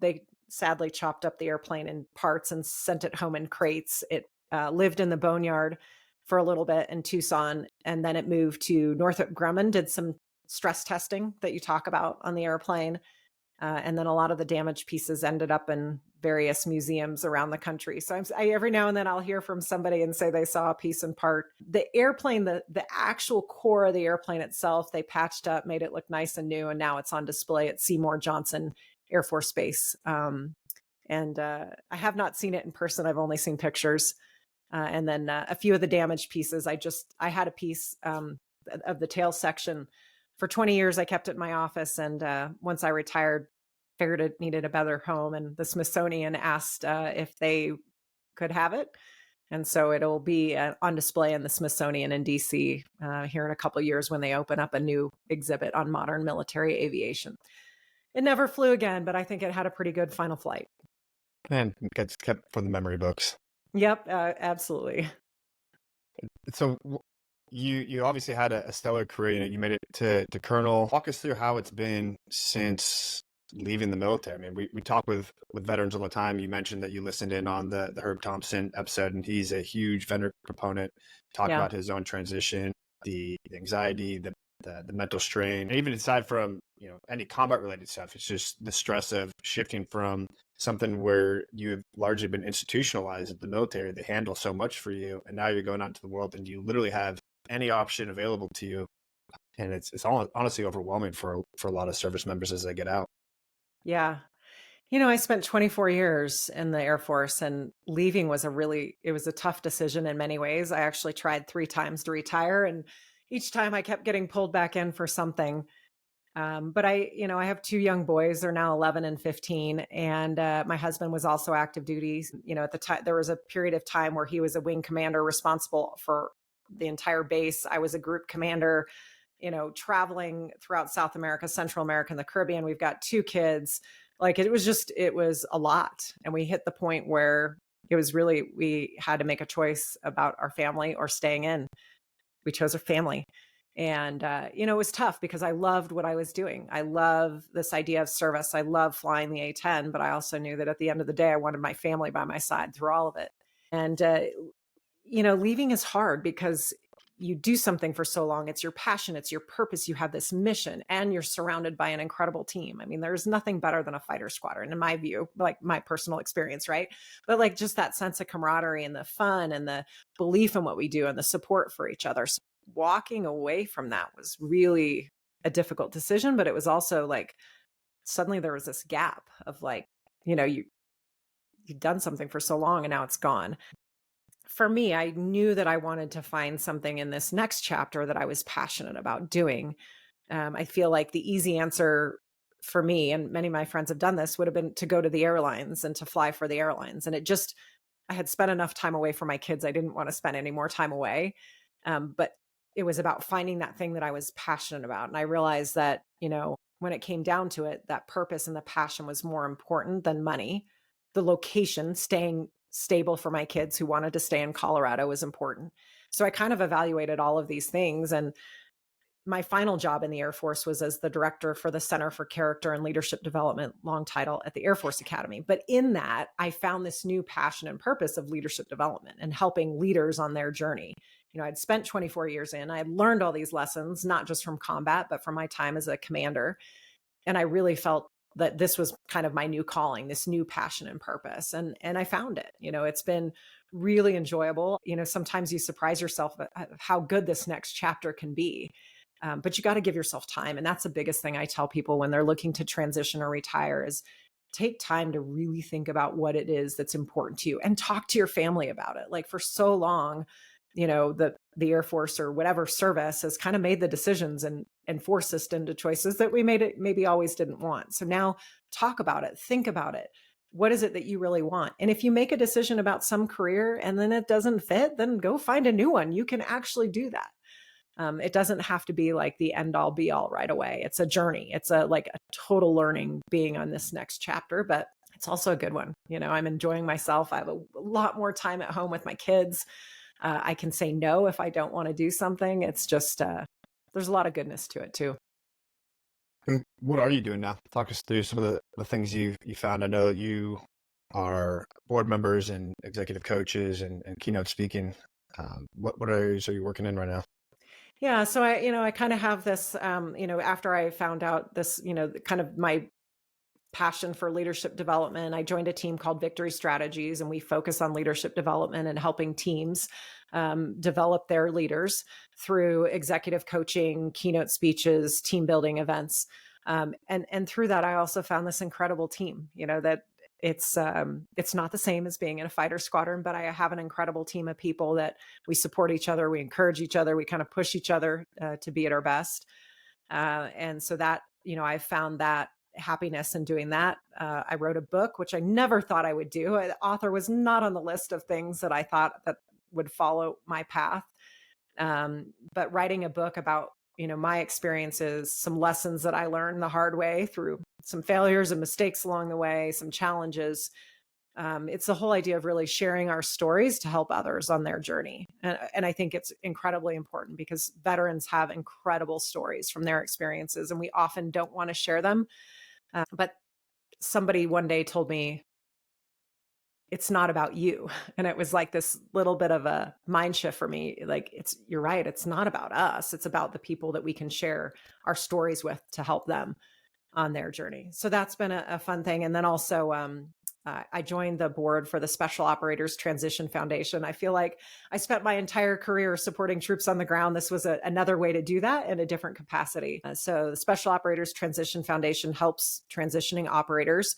they sadly chopped up the airplane in parts and sent it home in crates. It lived in the boneyard for a little bit in Tucson, and then it moved to Northrop Grumman, did some stress testing that you talk about on the airplane. And then a lot of the damaged pieces ended up in various museums around the country. So every now and then I'll hear from somebody and say they saw a piece and part. The airplane, the actual core of the airplane itself, they patched up, made it look nice and new, and now it's on display at Seymour Johnson Air Force Base. And I have not seen it in person. I've only seen pictures. And then a few of the damaged pieces, I had a piece of the tail section for 20 years. I kept it in my office. And once I retired, figured it needed a better home. And the Smithsonian asked if they could have it. And so it'll be on display in the Smithsonian in DC here in a couple of years when they open up a new exhibit on modern military aviation. It never flew again, but I think it had a pretty good final flight. Man, it gets kept for the memory books. Yep, absolutely. So you obviously had a stellar career. You made it to colonel. Walk us through how it's been since leaving the military. I mean, we talk with veterans all the time. You mentioned that you listened in on the Herb Thompson episode, and he's a huge veteran proponent. Talk about his own transition, the anxiety, the mental strain, and even aside from any combat related stuff, it's just the stress of shifting from something where you've largely been institutionalized at the military. They handle so much for you, and now you're going out into the world and you literally have any option available to you, and it's honestly overwhelming for a lot of service members as they get out. Yeah. I spent 24 years in the Air Force, and leaving was it was a tough decision in many ways. I actually tried 3 times to retire, and each time I kept getting pulled back in for something. But I have 2 young boys. They're now 11 and 15. And my husband was also active duty. At the time, there was a period of time where he was a wing commander responsible for the entire base. I was a group commander, traveling throughout South America, Central America, and the Caribbean. We've got 2 kids. Like it was a lot. And we hit the point where we had to make a choice about our family or staying in. We chose our family. And, it was tough because I loved what I was doing. I love this idea of service. I love flying the A-10, but I also knew that at the end of the day, I wanted my family by my side through all of it. And, leaving is hard because you do something for so long, it's your passion, it's your purpose, you have this mission, and you're surrounded by an incredible team. I mean, there's nothing better than a fighter squadron, in my view, like my personal experience, right? But like just that sense of camaraderie and the fun and the belief in what we do and the support for each other. So walking away from that was really a difficult decision, but it was also like suddenly there was this gap of like, you've done something for so long and now it's gone. For me, I knew that I wanted to find something in this next chapter that I was passionate about doing. I feel like the easy answer for me, and many of my friends have done this, would have been to go to the airlines and to fly for the airlines. And I had spent enough time away from my kids. I didn't want to spend any more time away. But it was about finding that thing that I was passionate about. And I realized that, when it came down to it, that purpose and the passion was more important than money. The location, staying stable for my kids who wanted to stay in Colorado, was important. So I kind of evaluated all of these things. And my final job in the Air Force was as the director for the Center for Character and Leadership Development, long title, at the Air Force Academy. But in that, I found this new passion and purpose of leadership development and helping leaders on their journey. I'd spent 24 years in, I had learned all these lessons, not just from combat, but from my time as a commander. And I really felt that this was kind of my new calling, this new passion and purpose. And I found it. It's been really enjoyable. Sometimes you surprise yourself at how good this next chapter can be. But you got to give yourself time. And that's the biggest thing I tell people when they're looking to transition or retire is take time to really think about what it is that's important to you and talk to your family about it. Like for so long, the Air Force or whatever service has kind of made the decisions and forced us into choices that we maybe always didn't want. So now talk about it, think about it. What is it that you really want? And if you make a decision about some career and then it doesn't fit, then go find a new one. You can actually do that. It doesn't have to be like the end all be all right away. It's a journey. It's like a total learning being on this next chapter, but it's also a good one. I'm enjoying myself. I have a lot more time at home with my kids. I can say no if I don't want to do something. It's just, there's a lot of goodness to it too. And what are you doing now? Talk us through some of the things you found. I know you are board members and executive coaches and keynote speaking. What areas are you working in right now? Yeah. So I kind of have this, after I found out this, kind of my passion for leadership development, I joined a team called Victory Strategies, and we focus on leadership development and helping teams develop their leaders through executive coaching, keynote speeches, team building events. And through that, I also found this incredible team, that it's not the same as being in a fighter squadron, but I have an incredible team of people that we support each other, we encourage each other, we kind of push each other to be at our best. And so that, I found that happiness in doing that. I wrote a book, which I never thought I would do. The author was not on the list of things that I thought that would follow my path. But writing a book about, my experiences, some lessons that I learned the hard way through some failures and mistakes along the way, some challenges. It's the whole idea of really sharing our stories to help others on their journey. And I think it's incredibly important because veterans have incredible stories from their experiences, and we often don't want to share them. But somebody one day told me, it's not about you. And it was like this little bit of a mind shift for me. Like, you're right. It's not about us. It's about the people that we can share our stories with to help them on their journey. So that's been a fun thing. And then also, I joined the board for the Special Operators Transition Foundation. I feel like I spent my entire career supporting troops on the ground. This was another way to do that in a different capacity. So the Special Operators Transition Foundation helps transitioning operators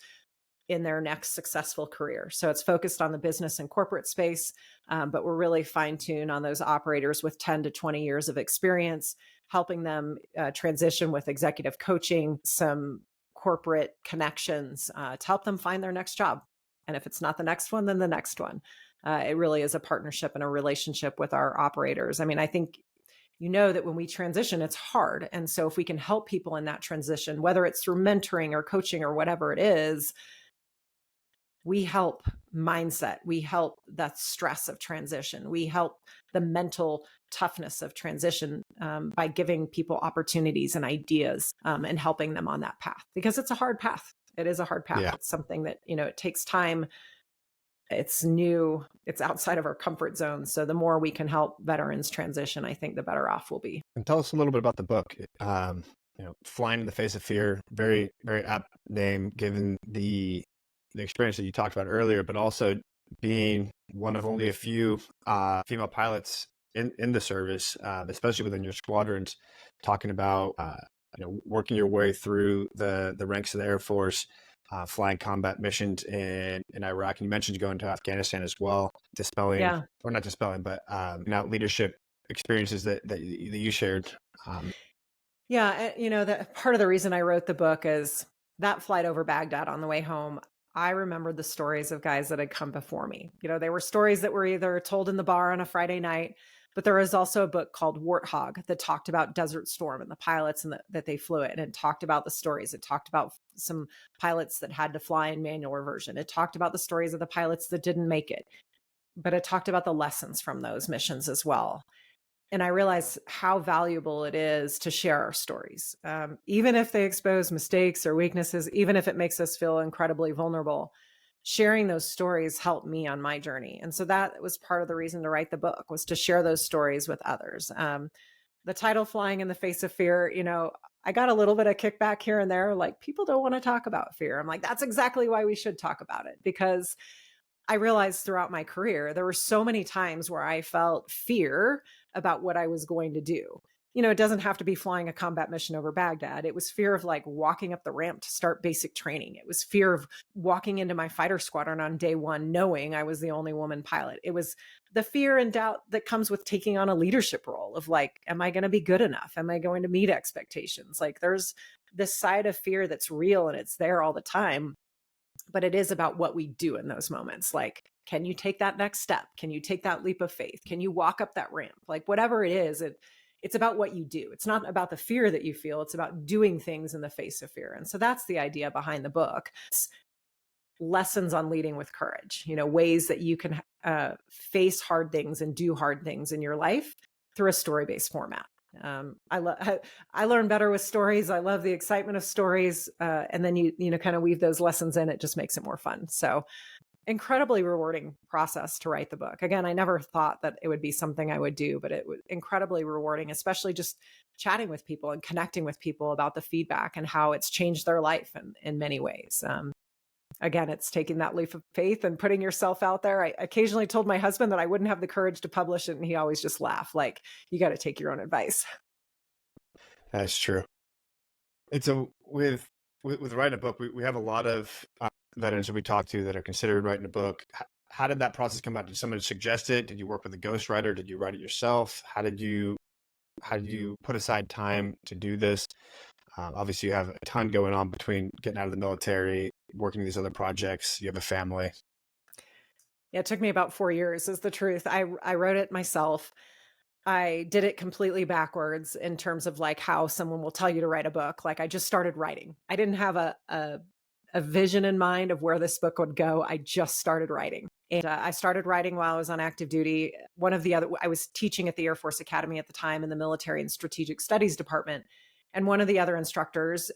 in their next successful career. So it's focused on the business and corporate space, but we're really fine-tuned on those operators with 10 to 20 years of experience, helping them transition with executive coaching, some corporate connections to help them find their next job. And if it's not the next one, then the next one. It really is a partnership and a relationship with our operators. I mean, I think that when we transition, it's hard. And so if we can help people in that transition, whether it's through mentoring or coaching or whatever it is, we help mindset, we help that stress of transition, we help the mental toughness of transition by giving people opportunities and ideas and helping them on that path, because it's a hard path. It is a hard path. Yeah. It's something that, it takes time It's new, it's outside of our comfort zone. So the more we can help veterans transition, I think the better off we'll be. And tell us a little bit about the book. Flying in the Face of Fear, very, very apt name given the experience that you talked about earlier, but also being one of only a few female pilots in the service, especially within your squadrons, talking about working your way through the ranks of the Air Force, flying combat missions in Iraq. And you mentioned going to Afghanistan as well, Yeah. or not dispelling, but now leadership experiences that you shared. Yeah, that part of the reason I wrote the book is that flight over Baghdad on the way home. I remembered the stories of guys that had come before me. They were stories that were either told in the bar on a Friday night, but there was also a book called Warthog that talked about Desert Storm and the pilots and that they flew it, and it talked about the stories. It talked about some pilots that had to fly in manual reversion. It talked about the stories of the pilots that didn't make it, but it talked about the lessons from those missions as well. And I realize how valuable it is to share our stories, even if they expose mistakes or weaknesses, even if it makes us feel incredibly vulnerable. Sharing those stories helped me on my journey. And so that was part of the reason to write the book, was to share those stories with others. The title, Flying in the Face of Fear, I got a little bit of kickback here and there, like, people don't want to talk about fear. I'm like, that's exactly why we should talk about it, because I realized throughout my career, there were so many times where I felt fear about what I was going to do. It doesn't have to be flying a combat mission over Baghdad. It was fear of like walking up the ramp to start basic training. It was fear of walking into my fighter squadron on day one, knowing I was the only woman pilot. It was the fear and doubt that comes with taking on a leadership role of like, am I going to be good enough? Am I going to meet expectations? Like, there's this side of fear that's real and it's there all the time. But it is about what we do in those moments. Like, can you take that next step? Can you take that leap of faith? Can you walk up that ramp? Like, whatever it is, it's about what you do. It's not about the fear that you feel. It's about doing things in the face of fear. And so that's the idea behind the book. It's lessons on leading with courage, ways that you can face hard things and do hard things in your life through a story-based format. I learn better with stories. I love the excitement of stories. And then you kind of weave those lessons in. It just makes it more fun. So incredibly rewarding process to write the book. Again, I never thought that it would be something I would do, but it was incredibly rewarding, especially just chatting with people and connecting with people about the feedback and how it's changed their life in many ways. Again, it's taking that leap of faith and putting yourself out there. I occasionally told my husband that I wouldn't have the courage to publish it, and he always just laughed, like, you got to take your own advice. That's true. And so with writing a book, we have a lot of veterans that we talk to that are considering writing a book. How did that process come about? Did someone suggest it? Did you work with a ghostwriter? Did you write it yourself? How did you put aside time to do this? Obviously, you have a ton going on between getting out of the military, working these other projects. You have a family. Yeah, it took me about 4 years, is the truth. I wrote it myself. I did it completely backwards in terms of like how someone will tell you to write a book. Like, I just started writing. I didn't have a vision in mind of where this book would go. I just started writing. And I started writing while I was on active duty. I was teaching at the Air Force Academy at the time in the Military and Strategic Studies Department. And one of the other instructors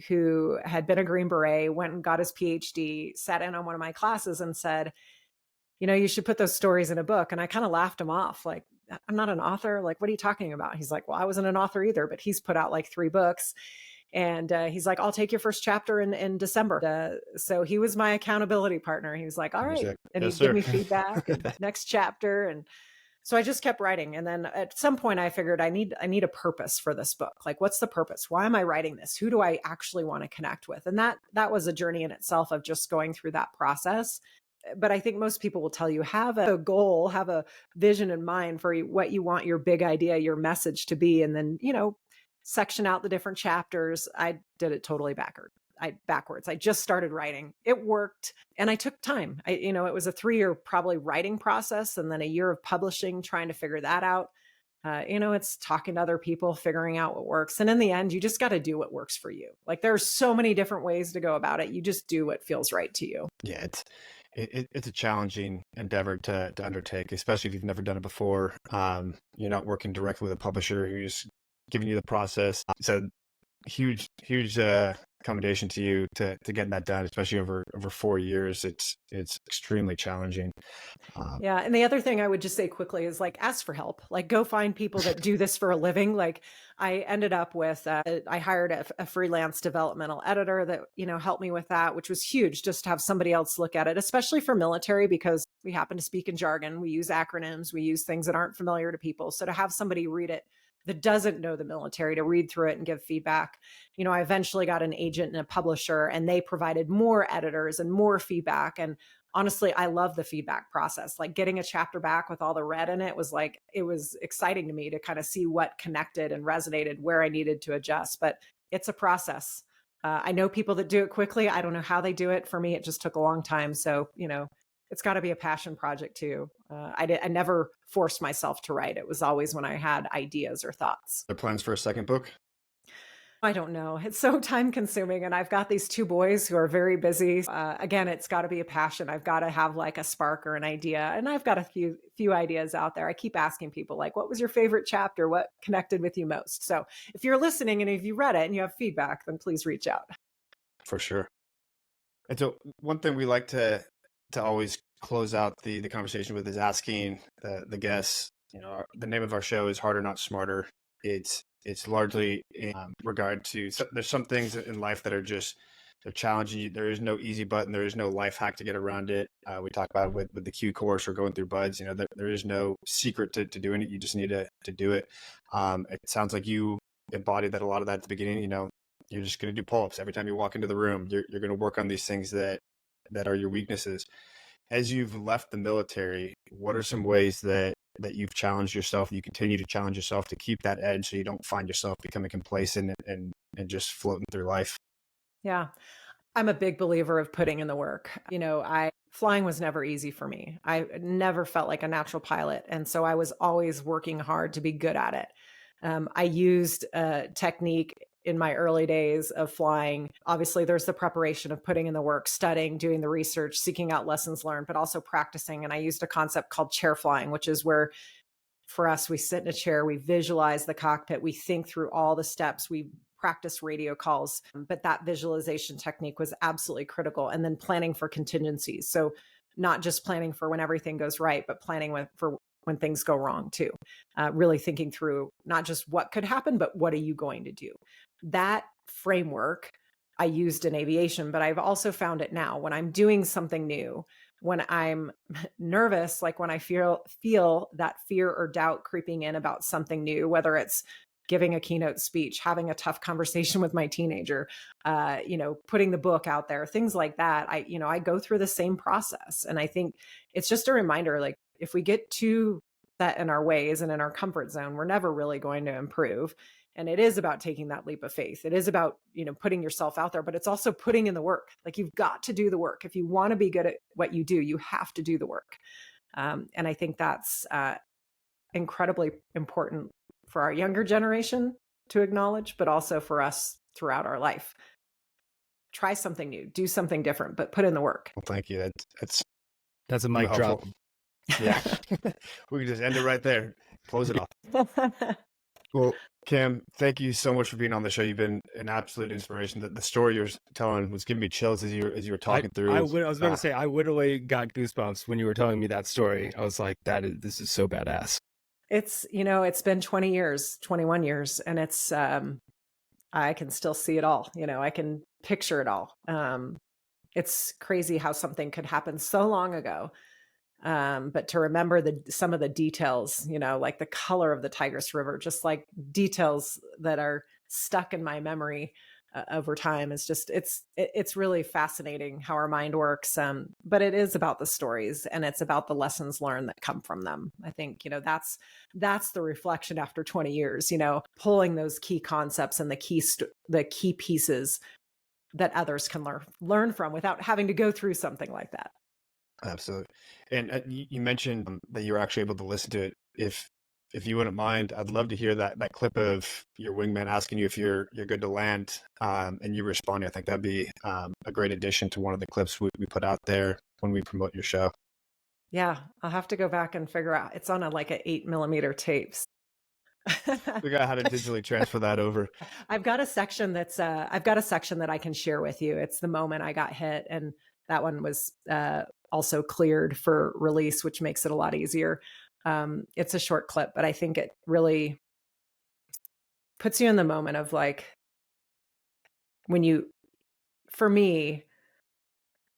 who had been a Green Beret went and got his PhD, sat in on one of my classes and said, you should put those stories in a book. And I kind of laughed him off. Like, I'm not an author. Like, what are you talking about? He's like, well, I wasn't an author either, but he's put out like 3 books. And he's like, I'll take your first chapter in December. So he was my accountability partner. He was like, all right. And he'd give me feedback and next chapter. And so I just kept writing. And then at some point I figured I need a purpose for this book. Like, what's the purpose? Why am I writing this? Who do I actually want to connect with? And that was a journey in itself of just going through that process. But I think most people will tell you, have a goal, have a vision in mind for what you want your big idea, your message to be. And then, section out the different chapters. I did it totally backwards. I just started writing. It worked. And I took time. It was a 3-year probably writing process, and then a year of publishing, trying to figure that out. It's talking to other people, figuring out what works. And in the end, you just got to do what works for you. Like, there's so many different ways to go about it. You just do what feels right to you. Yeah, it's a challenging endeavor to undertake, especially if you've never done it before. You're not working directly with a publisher who's giving you the process. It's a huge commendation to you to getting that done, especially over 4 years. It's extremely challenging. Yeah. And the other thing I would just say quickly is like, ask for help, like go find people that do this for a living. Like I ended up with, I hired a freelance developmental editor that, helped me with that, which was huge just to have somebody else look at it, especially for military, because we happen to speak in jargon. We use acronyms, we use things that aren't familiar to people. So to have somebody read it that doesn't know the military, to read through it and give feedback. I eventually got an agent and a publisher, and they provided more editors and more feedback. And honestly, I love the feedback process. Like getting a chapter back with all the red in it was like, it was exciting to me to kind of see what connected and resonated, where I needed to adjust. But it's a process. I know people that do it quickly. I don't know how they do it. For me, it just took a long time. So, it's got to be a passion project too. I never forced myself to write. It was always when I had ideas or thoughts. Are there plans for a second book? I don't know. It's so time consuming. And I've got these 2 boys who are very busy. Again, it's got to be a passion. I've got to have like a spark or an idea. And I've got a few ideas out there. I keep asking people like, what was your favorite chapter? What connected with you most? So if you're listening and if you read it and you have feedback, then please reach out. For sure. And so one thing we like to always close out the conversation with is asking the guests, the name of our show is Harder, Not Smarter. It's largely in regard to, there's some things in life that are just, they're challenging. There is no easy button. There is no life hack to get around it. We talk about it with the Q course or going through buds, there is no secret to doing it. You just need to do it. It sounds like you embodied that a lot of that at the beginning. You're just going to do pull-ups every time you walk into the room. You're going to work on these things that are your weaknesses. As you've left the military, what are some ways that you've challenged yourself, you continue to challenge yourself to keep that edge so you don't find yourself becoming complacent and just floating through life? Yeah. I'm a big believer of putting in the work. Flying was never easy for me. I never felt like a natural pilot. And so I was always working hard to be good at it. I used a technique in my early days of flying. Obviously, there's the preparation of putting in the work, studying, doing the research, seeking out lessons learned, but also practicing. And I used a concept called chair flying, which is where for us, we sit in a chair, we visualize the cockpit, we think through all the steps, we practice radio calls. But that visualization technique was absolutely critical. And then planning for contingencies. So not just planning for when everything goes right, but planning for when things go wrong too. Really thinking through not just what could happen, but what are you going to do? That framework I used in aviation, but I've also found it now when I'm doing something new, when I'm nervous, like when I feel that fear or doubt creeping in about something new, whether it's giving a keynote speech, having a tough conversation with my teenager, putting the book out there, things like that. I go through the same process. And I think it's just a reminder, like if we get too set in our ways and in our comfort zone, we're never really going to improve. And it is about taking that leap of faith. It is about, putting yourself out there, but it's also putting in the work. Like you've got to do the work. If you want to be good at what you do, you have to do the work. And I think that's incredibly important for our younger generation to acknowledge, but also for us throughout our life. Try something new, do something different, but put in the work. Well, thank you. That's a mic drop. Yeah. We can just end it right there. Close it off. Well, Cam, thank you so much for being on the show. You've been an absolute inspiration. The story you're telling was giving me chills as you were talking through. I was going to say, I literally got goosebumps when you were telling me that story. I was like, this is so badass. It's, it's been 20 years, 21 years, and it's, I can still see it all. I can picture it all. It's crazy how something could happen so long ago. But to remember some of the details, like the color of the Tigris River, just like details that are stuck in my memory over time is just, it's really fascinating how our mind works. But it is about the stories and it's about the lessons learned that come from them. I think, that's the reflection after 20 years, pulling those key concepts and the key pieces that others can learn from without having to go through something like that. Absolutely. And you mentioned that you were actually able to listen to it. If you wouldn't mind, I'd love to hear that clip of your wingman asking you if you're good to land, and you responding. I think that'd be a great addition to one of the clips we put out there when we promote your show. Yeah, I'll have to go back and figure out. It's on like an 8mm tapes. Figure out how to digitally transfer that over. I've got a section that I can share with you. It's the moment I got hit, and that one was also cleared for release, which makes it a lot easier. It's a short clip, but I think it really puts you in the moment of like for me,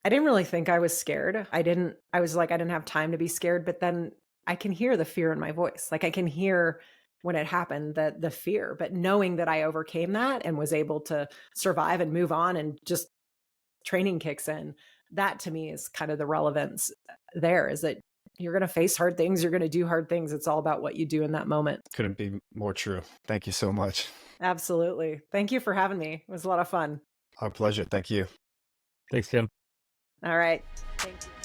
I didn't really think I was scared. I was like, I didn't have time to be scared, but then I can hear the fear in my voice. Like I can hear when it happened, the fear, but knowing that I overcame that and was able to survive and move on and just training kicks in, that to me is kind of the relevance there, is that you're going to face hard things. You're going to do hard things. It's all about what you do in that moment. Couldn't be more true. Thank you so much. Absolutely. Thank you for having me. It was a lot of fun. Our pleasure. Thank you. Thanks, Tim. All right. Thank you.